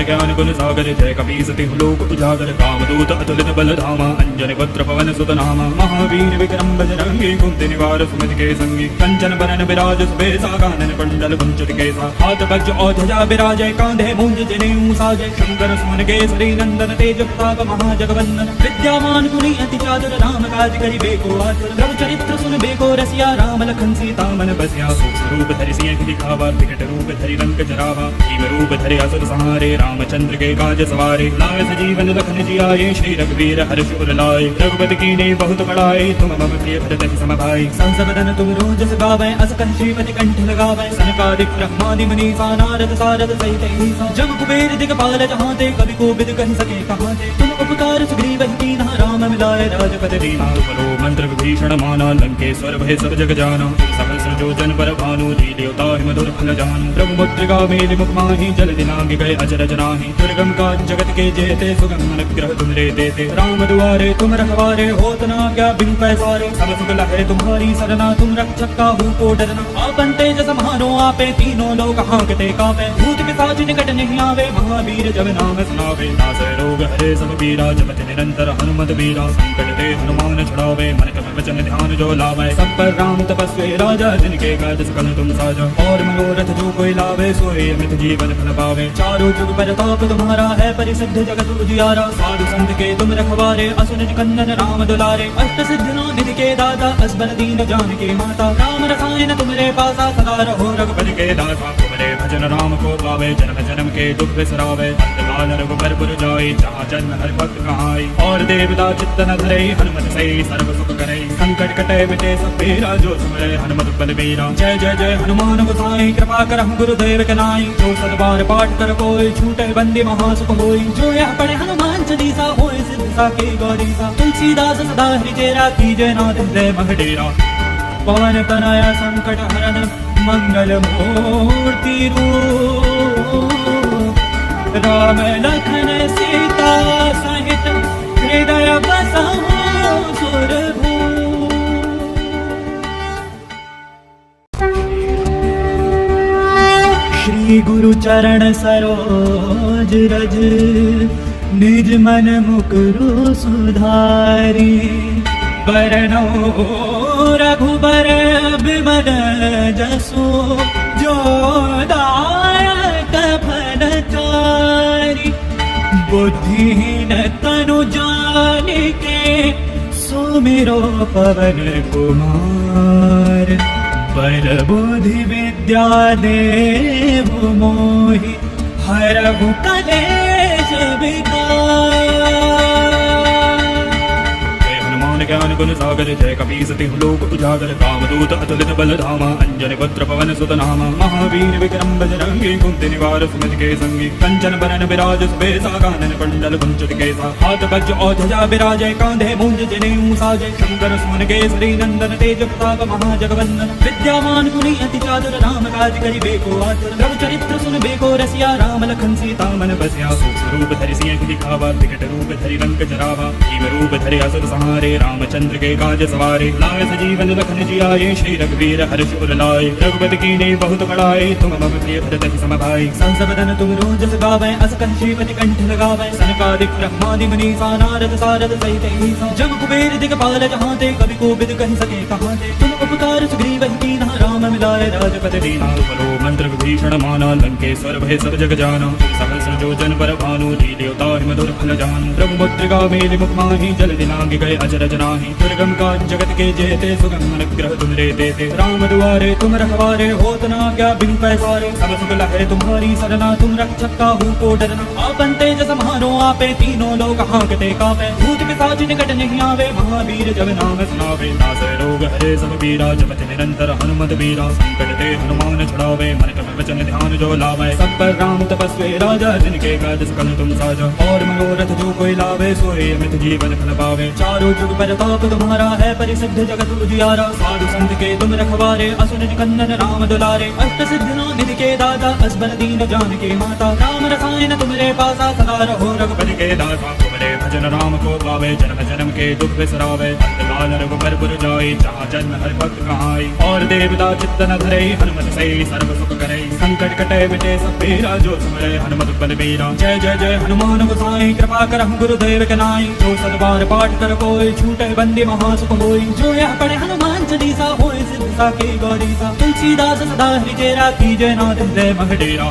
ज्ञान गुण सागर जय कपीसति लोक उजागर कामदूत अतुलित बल धामा अंजन पुत्र पवन सुत नामा महावीर विक्रम बजरंगी कुंति निवार सुमति के संगी कंचन बरन विराज सुबेसा कानन कुंडल कुंचित केसा हाथ वज्र और ध्वजा विराजय कांधे मूंज जनेऊ साजय शंकर सुमन केसरी नंदन तेज प्रताप महाजगवंदन विद्यावान गुणी अति चातुर राम काज करिबे को आतुर प्रभु चरित्र सुनबे को रसिया राम लखन सीता मन बसिया सूक्ष्म रूप धरि सिंह दिखावा विकट रूप धरि रंग जरावा भीम रूप धरि असुर संहारे रामचंद्र के काज सवारे लाए सजीवन लखन जी आए श्री रघुवीर हर्ष उर लाए रघुपति कीन्ही बहुत बड़ाई तुम मम प्रिय भरत सम भाई संस बदन तुम रोजस गावै अस कहि श्रीपति कंठ लगावै सनकादिक ब्रह्मादि मुनीसा नारद सारद सहित ईसा जम कुबेर दिगपाल जहाँ ते कवि को बिद कहि सके कहाँ ते तुम उपकार सुग्रीव कीन्हा राम मिलाए राजपति दीना बलो मंत्र विभीषण माना लंकेश्वर भय सब जग जाना सहस्र जो जन पर भानु लील्योता मधुर फल जानु प्रभु मुद्रिका मेलि मुख माहि जल दिनांग गए अचरज नाही दुर्गम काज जगत के जेते सुगम अनुग्रह तुम रे देते राम दुआरे तुम रखवारे होत न क्या बिनु पैसारे सब सुख लहरे तुम्हारी सरना तुम रक्षक काहू को डरना आपन तेज समारो आपे तीनों लोक हांकते कापे भूत पिशाच निकट नहीं आवे महावीर जब नाम सुनावे नासै रोग हरे सब पीरा जपत निरंतर हनुमत वीरा संकट ते हनुमान छुड़ावे मन क्रम वचन ध्यान जो लावे सब पर राम तपस्वी राजा जिनके काज सकल तुम साजा और मनोरथ जो कोई लावे सोए अमित जीवन फल पावे चारों जुग प्रताप तुम्हारा है परिसिद्ध जगत उजियारा साधु संत के तुम रखवारे असुर निकंदन राम दुलारे अष्ट सिद्धि निधि के दाता असबर दीन जानकी माता राम रसायन तुम्हारे पासा सदा रहो रघुपति के दासा तुम्हारे भजन राम को पावे जन्म जन्म के दुख बिसरावे अंतकाल रघुबर पुर जाई जहाँ जन्म हर भक्त कहाई और देवता चित्त न धरे हनुमत से सर्व सुख करे संकट कटे मिटे सब पीरा जो सुमरे हनुमत बल बीरा जय जय जय हनुमान गोसाई कृपा करहु गुरुदेव के नाई जो सतबार पाठ कर कोई छूटे बंदी महासुख होई जो यह पढ़े हनुमान चालीसा होए सिद्ध साकी गौरीसा तुलसीदास सदा हरिचेरा कीजय नाथ हृदय मह डेरा पवन तनया संकट हरन मंगल मूर्ति रूप राम लखन सीता सहित हृदय बसहु सुरभूप श्री गुरु चरण सरोज रज निज मन मुकुरु सुधारी बरनो रघुबर बिमल जसु जो दायक फल चारि बुद्धिहीन तनु जानिके सुमिरो पवन कुमार पर बुद्धि विद्या देहु मोहि हरहु कलेश विकार। ज्ञान गुण सागर जय कपीस तिहु लोक उजागर कामदूत अतुलित बल धामा अंजन पुत्र पवन सुत नामा महावीर विक्रम बजरंगी कुंती निवार सुमति के संगी कंचन बरन विराज सुबेसा कानन कुंडल कुंचित केसा हाथ वज्र और ध्वजा विराजय कांधे मूंज जनेऊ साजय शंकर सुमन केसरी नंदन तेज प्रताप महाजगवंदन विद्यावान गुणी अति चातुर राम काज करिबेको आतुर प्रभु चरित्र सुनबेको रसिया राम लखन सीता मन बसिया सूक्ष्म रूप धरि सिंह दिखावा विकट रूप धरि लंक जरावा भीम रूप धरि असुर संहारे रामचंद्र के काज सवारे लाए सजीवन लखन जियाए श्री रघुवीर हर्ष उर लाए रघुपति कीन्ही बहुत बड़ाई तुम मम प्रिय भरत सम भाई संस बदन तुम रोजस गावै अस कंठीपति कंठ लगावै सनकादिक ब्रह्मादि मुनीसा नारद सारद सहित ईसा जम कुबेर दिगपाल जहांते कवि कोविद कहि सके कहांते तुम उपकार सुग्रीव कीन्हा राम मिलाए राजपति दीना बलो मंत्र विभीषण माना लंकेश्वर भय सब जग जाना सहस्र जो जन पर भानु लील्योता मधुर फल जानु प्रभु मुद्रिका मेलि मुख माहि जल दिनांग गए अचरज नाही दुर्गम काज जगत के जेते सुगम अनुग्रह तुम रे देते राम दुआरे तुम रखवारे होत न क्या बिन पैसारे सब सुख लहरे तुम्हारी सरना तुम रक्षक काहू को डरना आपन तेज समारो आपे तीनों लोग हांकते कापे भूत पिशाच निकट नहीं आवे महावीर जब नाम सुनावे नासै रोग हरे सब पीरा जपत निरंतर हनुमत वीरा संकट ते हनुमान छुड़ावे मन क्रम वचन ध्यान जो लावे सब पर राम तपस्वी राजा जिनके काज सकल तुम साजा और मनोरथ जो कोई लावे सोए अमित जीवन फल पावे चारों जुग प्रताप तुम्हारा है परिसिद्ध जगत उजियारा साधु संत के तुम रखवारे असुर निकंदन राम दुलारे अष्ट सिद्धियों निधि के दाता असबर दीन जानकी माता राम रसायन तुमरे पासा सदा रहो रघुपति के दासा तुमरे भजन राम को पावे जन्म जन्म के दुख बिसरावे अंतकाल रघुबर पुर जाए जहाँ जन्म हर भक्त कहाई और देवता चित्त न धरे हनुमत से सर्व सुख करे संकट कटे मिटे सब पीरा जो सुमरे हनुमत बल बीरा जय जय जय हनुमान गोसाई कृपा करहु गुरुदेव के नाई जो सदबार पाठ कर कोई छूटे बंदी महासुख होई जो यह पढ़े हनुमान चालीसा होए सिद्ध साके गौरीसा तुलसीदास सदा हरिचेरा कीजय नाथ हृदय मह डेरा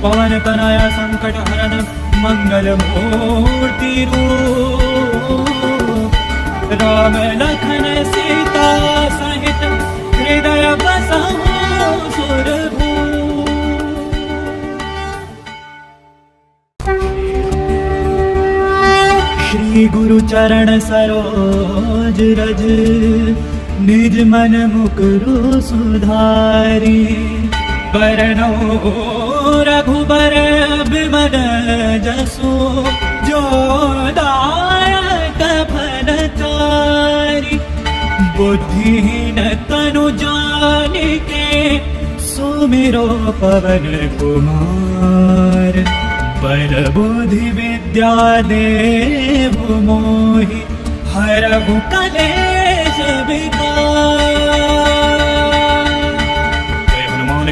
पवन तनया संकट हरन मंगल मूर्ति रूप राम लखन सीता सहित हृदय बसहु सुरभूप। श्री गुरु चरण सरोज रज निज मन मुकुरु सुधारी बरनो रघुबर बिमल जसु जो दायक फल चारि बुद्धिहीन तनु जानिके सुमिरो पवन कुमार पर बुद्धि विद्या देहु मोहि हरहु कलेश विकार।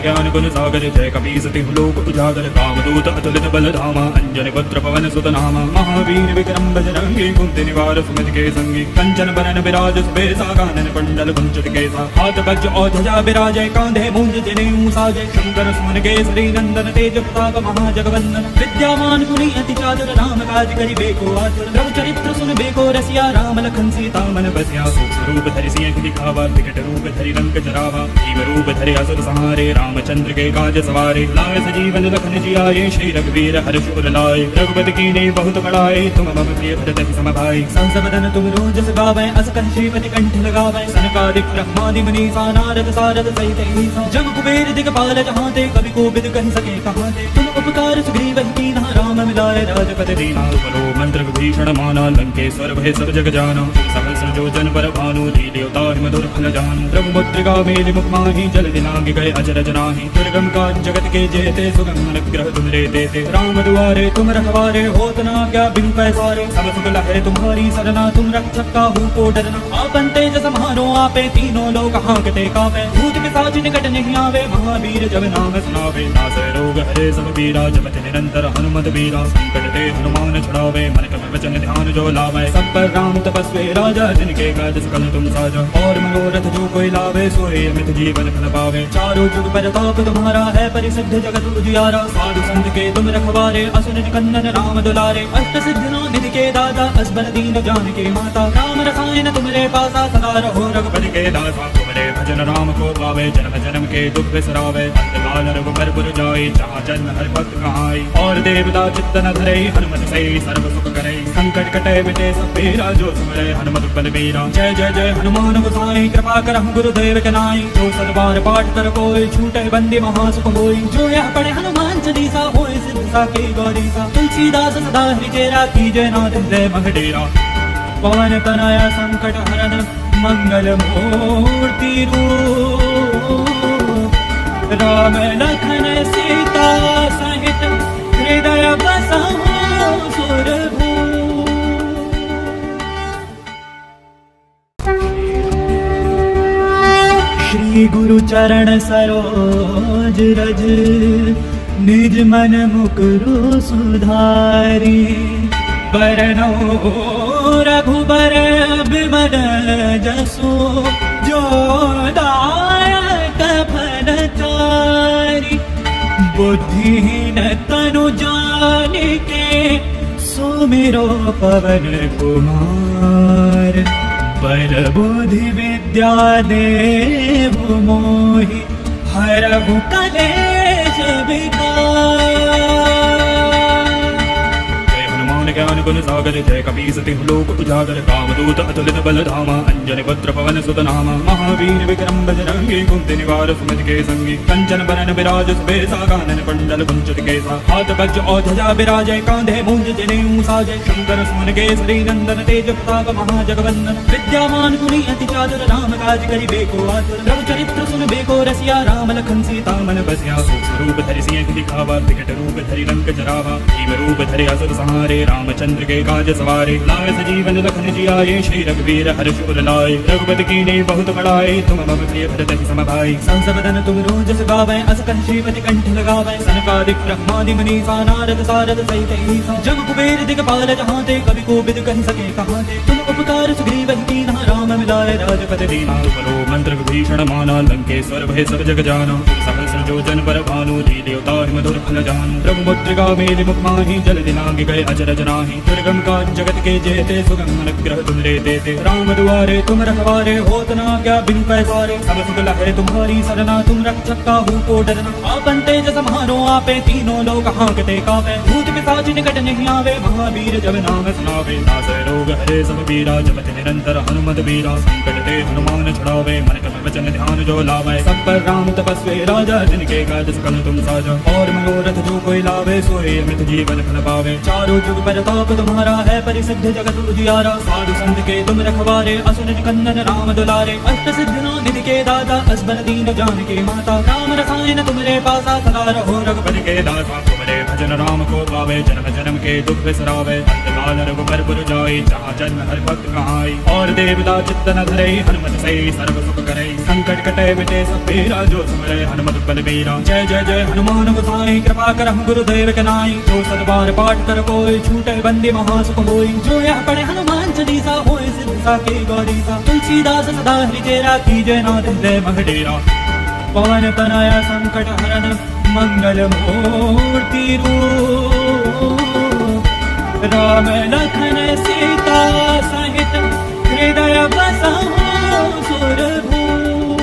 ज्ञान गुण सागर जय कपीस तिहु लोक उजागर कामदूत अतुलित बल धामा अंजन पुत्र पवन सुत नामा महावीर विक्रम बजरंगी कुंती निवार सुमति के संगी कंचन बरन विराज सुबेसा कानन कुंडल कुंचित केसा हाथ वज्र और ध्वजा विराजय कांधे मूंज जनेऊ साजय शंकर सुमन केसरी नंदन तेज प्रताप महाजगवंदन विद्यावान गुणी अति चातुर राम काज करिबेको आतुर प्रभु चरित्र सुनबेको रसिया राम लखन सीता मन बसिया सूक्ष्म रूप धरि सिंह दिखावा विकट रूप धरि लंक जरावा भीम रूप धरि असुर संहारे रामचंद्र के काज सवारे लाए सजीवन लखन जियाए श्री रघुवीर हर्ष उर लाए रघुपति कीन्ही बहुत बड़ाई तुम मम प्रिय भरत सम भाई संस बदन तुम रोजस गावै अस कंठीपति कंठ लगावै सनकादिक ब्रह्मादि मुनीसा नारद सारद सहित ईसा जम कुबेर दिगपाल जहांते कवि कोविद कहि सके कहांते तुम उपकार सुग्रीव कीन्हा राम मिलाए राजपति दीना बलो मंत्र विभीषण माना लंकेश्वर भय सब जग जाना सहस्र जो जन पर भानु लील्योता मधुर फल जानु प्रभु मुद्रिका मेलि मुख माहि जल दिनांग गए अचरज नाही। दुर्गम काज जगत के जेते सुगम अनुग्रह तुम रे देते। राम दुआरे तुम रखवारे होत ना क्या बिनु पैसारे। सब सुख लहे तुम्हारी सरना तुम रक्षक काहू को डरना। आपन तेज सम्हारो आपे तीनों लोग हांकते कापे। भूत पिशाच निकट नहीं आवे महावीर जब नाम सुनावे। नासै रोग हरे सब पीरा जपत निरंतर हनुमत वीरा। संकट ते हनुमान छुड़ावे मन क्रम वचन ध्यान जो लावे। सब पर राम तपस्वी राजा जिनके काज सकल तुम साजा। और मनोरथ जो कोई लावे सोए अमित जीवन फल पावे। चारों जुग परताप तुम्हारा है परिसिद्ध जगत उजियारा। साधु संत के तुम रखवारे असुर निकंदन राम दुलारे। अष्ट सिद्धियों निधि के दाता असबर दीन जानकी माता। राम रसायन तुमरे पासा सदा रहो रघुपति के दासा। तुमरे भजन राम को पावे जन्म जन्म के दुख बिसरावे। अंतकाल रघुबर पुर जाई जहाँ जन्म हर भक्त कहाई। और देवता चित्त न धरे हनुमत से सर्व सुख करे। संकट कटे मिटे सब पीरा जो सुमरे हनुमत बलबीरा। जय जय जय हनुमान गोसाई कृपा करहु गुरुदेव के नाई। जो सतबार पाठ कर कोई छूटे बंदी महासुख होई। जो यह पढ़े हनुमान चालीसा होए सिद्ध साकी गौरीसा। तुलसीदास सदा हरिचेरा कीजय नाथ हृदय महडेरा। पवन तनया संकट हरन मंगल मूर्ति रूप। राम लखन सीता सहित हृदय बसहु सुरभूप। श्री गुरु चरण सरोज रज निज मन मुकुरु सुधारी। बरनौ रघुबर बिमल जसु जो दायक फल चारि। बुद्धिहीन तनु जानिके सुमिरो पवन कुमार। बल बुद्धि विद्या देहु मोहि हरहु कलेश विकार। ज्ञान गुण सागर जय कपीस तिहु लोक उजागर। रामदूत अतुलित बल धामा अंजनी पुत्र पवन सुत नामा। महावीर विक्रम बजरंगी कुंती निवार सुमति के संगी। कंचन बरन विराज सुबेसा कानन कुंडल कुंचित केसा। हाथ वज्र और ध्वजा विराजय कांधे मूंज जनेऊ साजय। शंकर सुमन केसरी नंदन तेज प्रताप महाजगवंदन। विद्यावान गुणी अति चातुर राम काज करिबे को आतुर। रघु चरित्र सुनबे को रसिया राम लखन सीता मन बसिया। सूक्ष्म रूप धरि सिंह दिखावा विकट रूप धरि लंक जरावा। भीम रूप धरि असुर संहारे रामचंद्र के काज सवारे। लाए सजीवन लखन जियाए श्री रघुवीर हर्ष उर लाए। रघुपति कीन्ही बहुत बड़ाई तुम मम प्रिय भरत सम भाई। संस बदन तुम रोजस गावै अस कहि श्रीपति कंठ लगावै। सनकादिक ब्रह्मादि मुनीसा नारद सारद सहित ईसा। जग कुबेर दिगपाल जहाँ ते कवि कोविद कहि सके कहाँ ते। तुम उपकार सुग्रीव ही कीन्हा राम मिलाए राजपद दीना। तुमरो मंत्र विभीषण माना लंकेश्वर भय सब जग जाना। सहस्र जो जन पर भानु लील्योता मधुर फल जानु। प्रभु मुद्रिका मेलि मुख माहि जल दिनांग गए अचरज नाही। दुर्गम काज जगत के जेते सुगम अनुग्रह तुम रे देते। राम दुआरे तुम रखवारे होत ना क्या बिनु पैसारे। सब सुख लहे तुम्हारी सरना तुम रक्षक काहू को डरना। आपन तेज सम्हारो आपे तीनों लोग हांकते कापे। भूत पिशाच निकट नहीं आवे महावीर जब नाम सुनावे। नासै रोग हरे सब पीरा जपत निरंतर हनुमत वीरा। संकट ते हनुमान छुड़ावे मन क्रम वचन ध्यान जो लावे। सब पर राम तपस्वी राजा जिनके काज सकल तुम साजा। और मनोरथ जो कोई लावे सोए अमित जीवन फल पावे। चारों जुग परताप तुम्हारा है परिसिद्ध जगत उजियारा। साधु संत के तुम रखवारे असुर निकंदन राम दुलारे। अष्ट सिद्धियों निधि के दाता असबर दीन जानकी माता। राम रसायन तुमरे पासा सदा रहो रघुपति के दासा। तुमरे भजन राम को पावे जन्म जन्म के दुख बिसरावे। अंतकाल रघुबर पुर जाई जहाँ जन्म हर भक्त कहाई। और देवता चित्त न धरे हनुमत से सर्व सुख करे। संकट कटे मिटे सब पीरा जो सुमरे हनुमत बलबीरा। जय जय जय हनुमान गोसाई कृपा करहु गुरुदेव के नाई। जो सतबार पाठ कर कोई छूटे बंदी महासुख होई। जो यह पढ़े हनुमान चालीसा होए सिद्ध साकी गौरीसा। तुलसीदास सदा हरिचेरा कीजय नाथ हृदय महडेरा। पवन तनया संकट हरन मंगल मूर्ति रूप। राम लखन सीता सहित हृदय बसहु सुरभूप।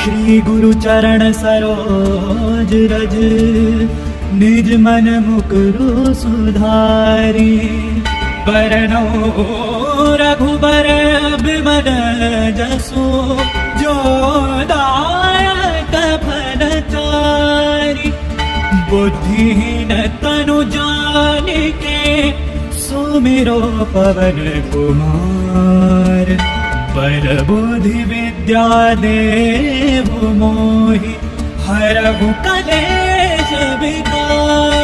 श्री गुरु चरण सरोज रज निज मन मुकुरु सुधारी। बरनौ रघुबर बिमल जसु जो दायक फल चारि। बुद्धिहीन तनु जानिके सुमिरो पवन कुमार। पर बुद्धि विद्या देव मोहि हरहु कलेश विकार।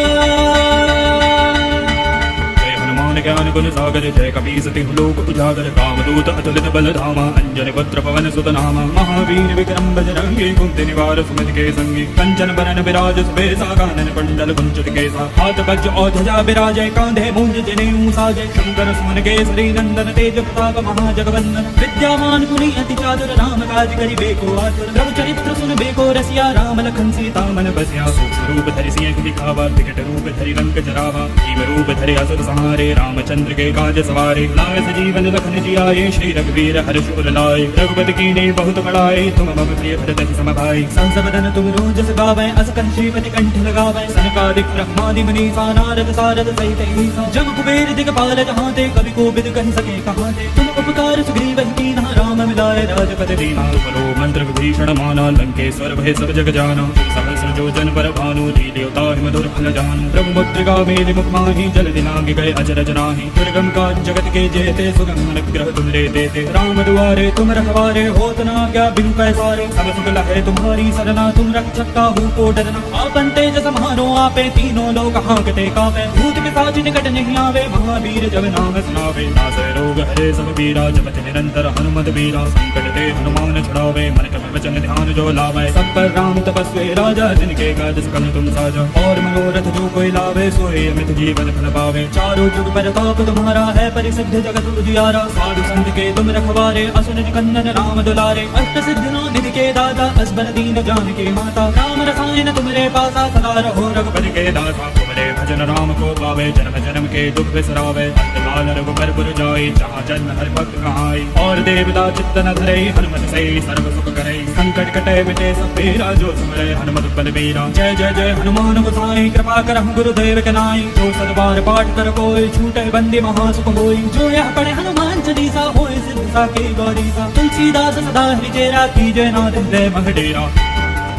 ज्ञान गुण सागर जय कपीसति लोक उजागर कामदूत अतुलित बल धामा अंजन पुत्र पवन सुत नामा महावीर विक्रम बजरंगी कुंती निवार सुमति के संगी कंचन बरन विराज सुबेसा कानन कुंडल कुंचित केसा हाथ वज्र और ध्वजा विराजय कांधे मूंज जनेऊ साजय शंकर सुमन केसरी नंदन तेज प्रताप महाजगवंदन विद्यावान गुणी अति चातुर राम काज करि बेको आतुर प्रभु चरित्र सुन बेको रसिया राम लखन सीता मन बसिया सूक्ष्म रूप धरि सिंह दिखावा विकट रूप धरि लंक जरावा भीम रूप धरि असुर संहारे रामचंद्र के काज सवारे लाए सजीवन लखन जियाए श्री रघुवीर हर्ष उर लाए रघुपति कीन्ही बहुत बड़ाई तुम मम प्रिय भरत सम भाई संसबदन तुम रोजस गावै अस कहि श्रीपति कंठ लगावै सनकादिक ब्रह्मादि मुनीसा नारद सारद सहित ईसा जम कुबेर दिगपाल जहाँ ते कवि कोविद कहि सके कहाँ ते तुम उपकार सुग्रीव कीन्हा राम मिलाए राजपद दीना तुमरो मंत्र विभीषण माना लंकेश्वर भय सब जग जाना सहस्र जो जन पर भानु लील्योता मधुर फल जानु प्रभु मुद्रिका मेलि मुख माहि जल दिनांग गए अचरज नाही दुर्गम का जगत के जेते सुगम अनुग्रह तुम रे देते राम दुआरे तुम रखवारे होत न क्या बिनु पैसारे सब सुख लहे तुम्हारी सरना तुम रक्षक काहू को डरना आपन तेज समारो आपे तीनों लोग हांकते कापे भूत पिशाच निकट नहीं आवे महावीर जब नाम सुनावे नासै रोग हरे सब पीरा जपत निरंतर हनुमत बीरा संकट ते हनुमान छुड़ावे मन क्रम वचन ध्यान जो लावे सब पर राम तपस्वी राजा जिनके काज सकल तुम साजा और मनोरथ जो कोई लावे सोए अमित जीवन फल पावे चारों जुग पर ताप तुम्हारा है परिसिद्ध जगत उजियारा साधु संत के तुम रखवारे असुर निकंदन राम दुलारे अष्ट सिद्धियों निधि के दाता असबर दीन जानकी माता राम रसायन तुमरे पासा सदा रहो रघुपति के दासा तुमरे भजन राम को पावे जन्म जन्म के दुख बिसरावे अंतकाल रघुबर पुर जाई जहाँ जन्म हर भक्त कहाई और देवता चित्त न धरे हनुमत से सर्व सुख करे संकट कटे मिटे सब पीरा जो सुमरे हनुमत बल बीरा जय जय जय हनुमान गोसाई कृपा करहु गुरुदेव के नाई जो सतबार पाठ कर कोई छूटे बंदी महासुख होई जो यह पढ़े हनुमान चालीसा होए सिद्ध साके गौरीसा तुलसीदास सदा हरिचेरा कीजय नाथ हृदय मह डेरा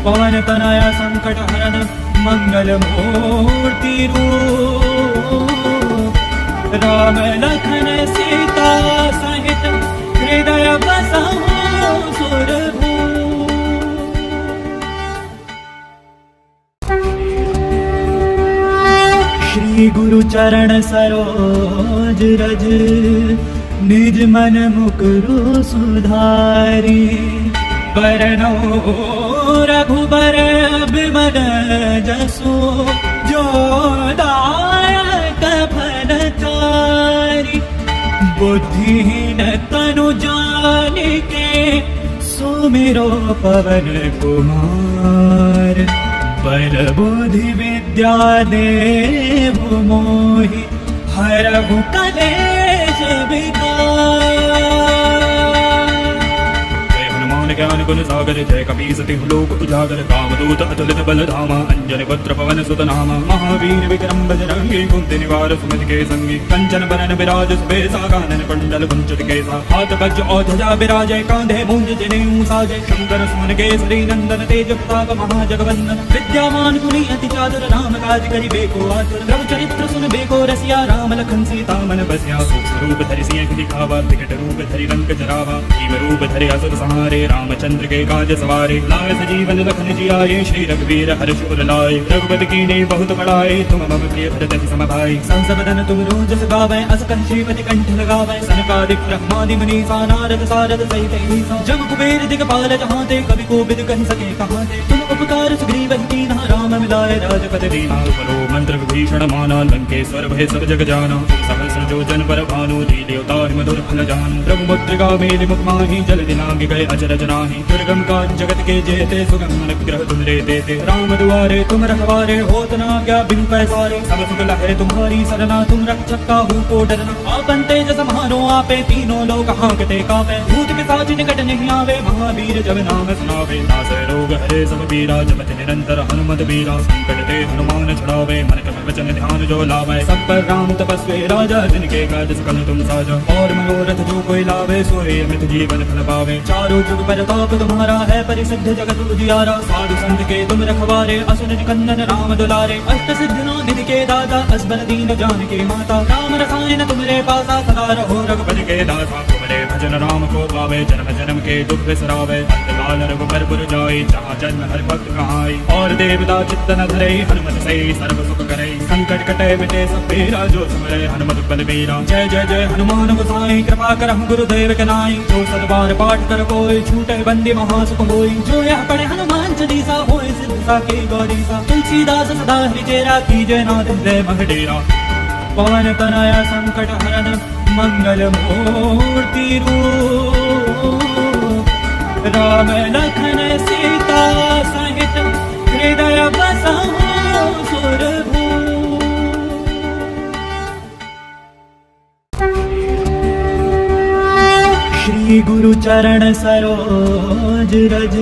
पवन तनया संकट हरन मंगल मूर्ति रूप राम लखन सीता सहित हृदय बसहु सुरभूप। श्री गुरु चरण सरोज रज निज मन मुकुरु सुधारी बरनो रघुबर बिमल जसु जो दायक फलचारी बुद्धिहीन तनु जानिके सुमिरो पवन कुमार पर बुद्धि विद्या देव मोहि हरहु कलेश विकार। ज्ञान गुण सागर जय कपीसति लोक उजागर कामदूत अतुलित बल धामा अंजन पुत्र पवन सुत नामा महावीर विक्रम बजरंगी कुंती निवार सुमति के संगी कंचन बरन विराज सुबेसा कानन कुंडल कुंचित केसा हाथ वज्र और ध्वजा विराजय कांधे मूंज जनेऊ साजय शंकर सुमन केसरी नंदन तेज प्रताप महाजगवंदन विद्यावान गुणी अति चातुर राम काज करि बेको आतुर प्रभु चरित्र सुन बेको रसिया राम लखन सीता मन बसिया सूक्ष्म रूप धरि सिंह दिखावा विकट रूप धरि लंक जरावा भीम रूप धरि असुर संहारे रामचंद्र के काज सवारे लाए सजीवन लखन जियाए श्री रघुवीर हर्ष उर लाए रघुपति कीन्ही बहुत बड़ाई तुम मम प्रिय भरत सम भाई संसबदन तुम रोजस गावै अस कहि श्रीपति कंठ लगावै सनकादिक ब्रह्मादि मुनीसा नारद सारद सहित ईसा जम कुबेर दिगपाल जहाँ ते कवि कोविद कहि सके कहाँ ते तुम उपकार सुग्रीव कीन्हा राम मिलाए राजपद दीना तुमरो मंत्र विभीषण माना लंकेश्वर भय सब जग जाना सहस्र जो जन पर भानु लील्योता मधुर फल जानु प्रभु मुद्रिका मेलि मुख माहि जल दिनांग गए अचरज नाही दुर्गम का जगत के जेते सुगम अनुग्रह तुम रे देते राम दुआरे तुम रखवारे होत न क्या बिनु पैसारे सब सुख लहे तुम्हारी सरना तुम रक्षक काहू को डरना आपन तेज समारो आपे तीनों लोग हांकते कापे भूत पिशाच निकट नहीं आवे महावीर जब नाम सुनावे नासै रोग हरे सब पीरा जपत निरंतर हनुमत बीरा संकट ते हनुमान छुड़ावे मन क्रम वचन ध्यान जो लावे सब पर राम तपस्वी राजा जिनके काज सकल तुम साजा और मनोरथ जो कोई लावे सोए अमित जीवन फल पावे चारों जुग पर ताप तुम्हारा है परिसिद्ध जगत उजियारा साधु संत के तुम रखवारे असुर निकंदन राम दुलारे अष्ट सिद्धियों निधि के दाता असबर दीन जानकी माता राम रसायन तुमरे पासा सदा रहो रघुपति के दासा तुमरे भजन राम को पावे जन्म जन्म के दुख बिसरावे अंतकाल रघुबर पुर जाई जहाँ जन्म हरि भक्त कहाई और देवता चित्त न धरे हनुमत से सर्व सुख करे संकट कटे मिटे सब पीरा जो सुमरे हनुमत बलबीरा जय जय जय हनुमान गोसाई कृपा करहु गुरुदेव के नाई जो सतबार पाठ कर कोई छूटे बंदी महासुख होई जो यह पढ़े हनुमान चालीसा होए सिद्ध साकी गौरीसा तुलसीदास सदा हरिचेरा कीजय नाथ हृदय मह डेरा पवन तनया संकट हरन मंगल मूर्ति रूप राम लखन सीता सहित हृदय बसहु सुरभूप। श्री गुरु चरण सरोज रज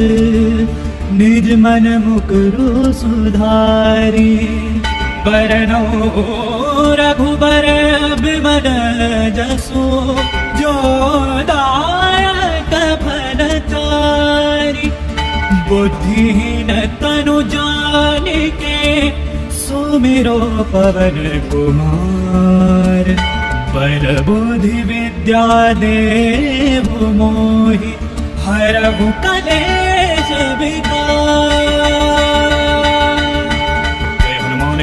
निज मन मुकुरु सुधारी बरनौ रघुबर बिमल जसु जो दायक फलचारी बुद्धिहीन तनु जानिके सुमिरो पवन कुमार बल बुद्धि विद्या देव मोहि हरहु कलेश विकार।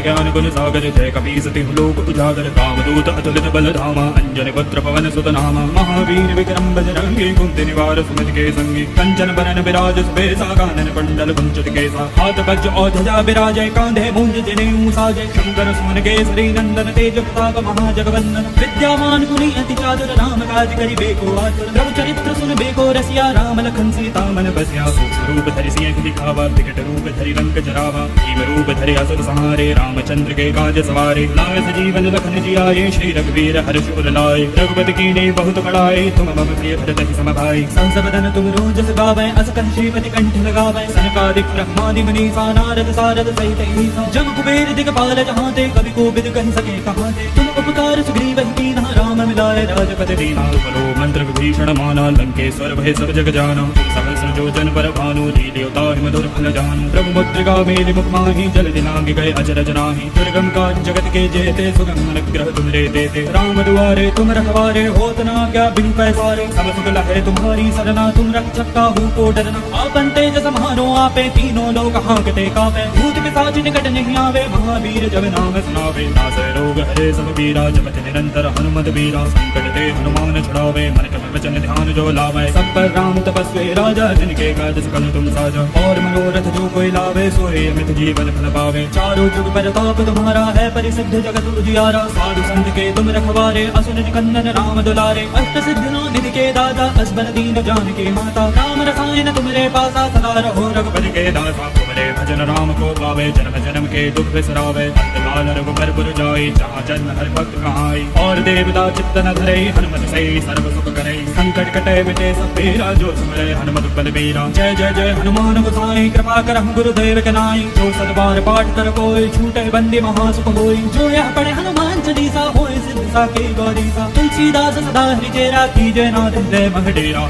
ज्ञान गुण सागर जय कपीसति लोक उजागर कामदूत अतुलित बल धामा अंजन पुत्र पवन सुत नामा महावीर विक्रम बजरंगी कुंती निवार सुमति के संगी कंचन बरन विराज सुबेसा कानन कुंडल कुंचित केसा हाथ वज्र और ध्वजा विराजय कांधे मूंज जनेऊ साजय शंकर सुमन केसरी नंदन तेज प्रताप महाजगवंदन विद्यावान गुणी अति चातुर राम काज करिबे को आतुर प्रभु चरित्र सुनबे को रसिया राम लखन सीता मन बसिया सूक्ष्म रूप धरि सिंह दिखावा विकट रूप धरि लंक जरावा भीम रूप धरि असुर संहारे रामचंद्र के काज सवारे लाए सजीवन लखन जियाए श्री रघुवीर हर्ष उर लाए रघुपति कीन्ही बहुत बड़ाई तुम मम प्रिय भरत सम भाई संसबदन तुम रोजस गावै अस कहि श्रीपति कंठ लगावै सनकादिक ब्रह्मादि मुनीसा नारद सारद सहित ईसा जम कुबेर दिगपाल जहाँ ते कवि कोविद कहि सके कहाँ ते तुम उपकार सुग्रीव कीन्हा राम मिलाए राजपति दीना बलो मंत्र विभीषण माना लंकेश्वर भय सब जग जाना सहस्र जो जन पर भानु लील्योता मधुर फल जानु प्रभु मुद्रिका मेलि मुख माहि जल दिनांग गए अचरज नाही दुर्गम काज जगत के जेते सुगम अनुग्रह तुमरे देते राम दुआरे तुम रखवारे होत न क्या बिन पैसारे सब सुख लहे तुम्हारी सरना तुम रक्षक काहू को डरना आपन तेज समारो आपे तीनों लोग हांकते कापे भूत पिशाच निकट नहीं आवे महावीर जब नाम सुनावे नासै रोग हरे सब पीरा जपत निरंतर हनुमत बीरा संकट ते हनुमान छुड़ावे मन क्रम वचन ध्यान जो लावे सब पर राम तपस्वी राजा जिनके काज सकल तुम साजा और मनोरथ जो कोई लावे सोए अमित जीवन फल पावे चारों जुग प्रताप तुम्हारा है परिसिद्ध जगत उजियारा साधु संत के तुम रखवारे असुर निकंदन राम दुलारे अष्ट सिद्धियों निधि के दाता असबर दीन जानकी माता राम रसायन तुमरे पासा सदा रहो रघुपति के दासा तुमरे भजन राम को पावे जन्म जन्म के दुख बिसरावे अंतकाल रघुबर पुर जाई जहाँ जन्म हरि भक्त कहाई और देवता चित्त न धरे हनुमत से सर्व सुख करे संकट कटे मिटे सब पीरा जो सुमरे हनुमत बलबीरा जय जय जय हनुमान गोसाई कृपा करहु गुरुदेव के नाई जो सतबार पाठ कर कोई छूटे बंदी महासुख होई जो यह पढ़े हनुमान चालीसा होए सिद्ध साकी गौरीसा तुलसीदास सदा हरिचेरा कीजय नाथ हृदय मह डेरा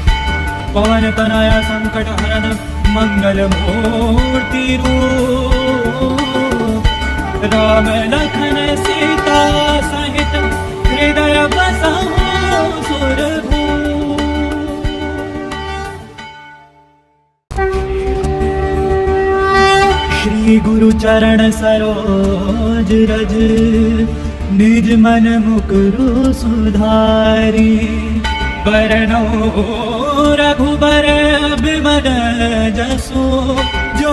पवन तनया संकट हरन मंगल मूर्ति रूप राम लखन सीता सहित हृदय बसहु सुरभूप। श्री गुरु चरण सरोज रज निज मन मुकुरु सुधारी बरनौ रघुबर बिमल जसु जो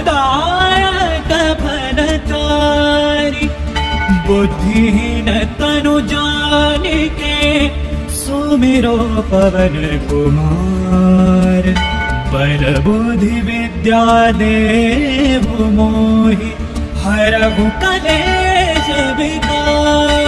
दायक फलचारी बुद्धिहीन तनु जानिके सुमिरो पवन कुमार बल बुद्धि विद्या देव मोहि हरहु कलेश विकार।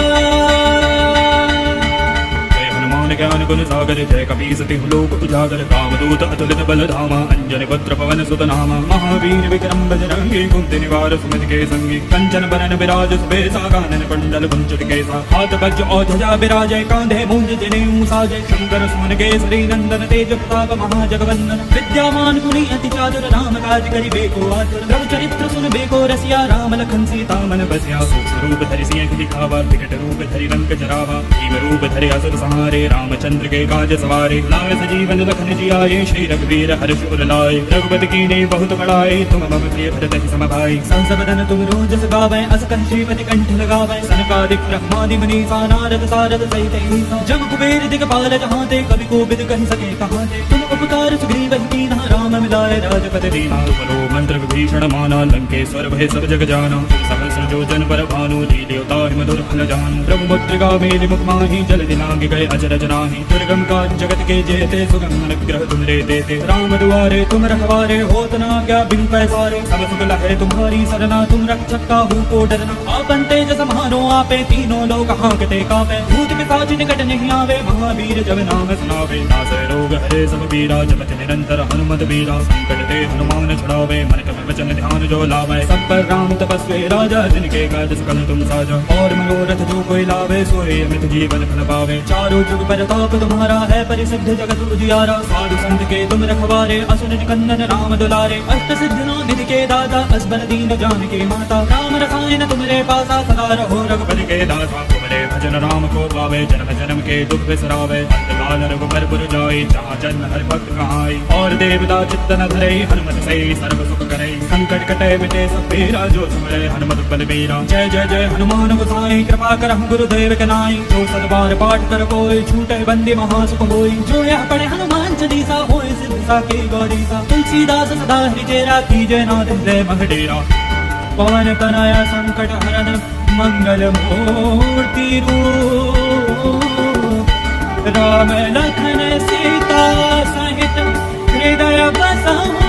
ज्ञान गुण सागर जय कपीसति लोक उजागर कामदूत अतुलित बल धामा अंजन पुत्र पवन सुत नामा महावीर विक्रम बजरंगी कुंती निवार सुमति के संगी कंचन बरन विराज सुबेसा कानन कुंडल कुंचित केसा हाथ वज्र और ध्वजा विराजय कांधे मूंज जनेऊ साजय शंकर सुमन केसरी नंदन तेज प्रताप महाजगवंदन विद्यावान गुणी अति चातुर राम काज करिबे को आतुर प्रभु चरित्र सुनबे को रसिया राम लखन सीता मन बसिया सूक्ष्म रूप धरि सिंह दिखावा विकट रूप धरि लंक जरावा भीम रूप धरि असुर संहारे रामचंद्र के काज सवारे लाए सजीवन लखन जियाए श्री रघुवीर हर्ष उर लाए रघुपति कीन्ही बहुत बड़ाई तुम मम प्रिय भरत ही सम भाई संस बदन तुम रोज गावे अस कंठीपति कंठ लगावे सनकादिक ब्रह्मादि मुनीसा नारद सारद सहित ईसा जम कुबेर दिगपाल जहांते कवि को बिद कहि सके कहाते तुम उपकार सुग्रीव कीन्हा राम मिलाए राजपद दीना बलो मंत्र विभीषण माना लंकेश्वर भय सब जग जाना सहस्र जो जन पर भानु लील्योता मधुर फल जानु प्रभु मुद्रिका मेलि मुख माहि जल दिलांग गए अचरज नाही दुर्गम काज जगत के जेते सुगम अनुग्रह तुम रे देते राम दुआरे तुम रखवारे होत न क्या बिन पैसारे सब सुख लहरे तुम्हारी सरना तुम रक्षक काहू को डरना आपन तेज समारो आपे तीनों लोग हांकते कापे भूत पिशाच निकट नहीं आवे महावीर जब नाम सुनावे नासै रोग हरे सब पीरा जपत निरंतर हनुमत बीरा संकट ते हनुमान छुड़ावे मन क्रम वचन ध्यान जो लावे सब पर राम तपस्वी राजा जिनके काज सकल तुम साजा और मनोरथ जो कोई लावे सोए अमित जीवन फल पावे चारों जुग परताप तुम्हारा है परिसिद्ध जगत उजियारा साधु संत के तुम रखवारे असुर निकंदन राम दुलारे अष्ट सिद्धियों निधि के दाता असबर दीन जानकी माता राम रसायन तुमरे पासा सदा रहो रघुपति के दासा तुमरे भजन राम को पावे जन्म जन्म के दुख बिसरावे अंतकाल रघुबर पुर जाई जहाँ जन्म हर भक्त कहाई और देवता चित्त न धरे हनुमत से सर्व सुख करे संकट कटे मिटे सब पीरा जो सुमरे हनुमत बलबीरा जय जय जय हनुमान गोसाई कृपा करहु गुरुदेव के नाई जो सदबार पाठ कर कोई छूटे बंदी महासुख होई जो यह पढ़े हनुमान चालीसा होए सिद्ध साकी गौरीसा तुलसीदास सदा हरिचेरा कीजय नाथ हृदय मह डेरा पवन तनया संकट हरन मंगल मूर्ति रूप राम लखन सीता सहित हृदय बसहु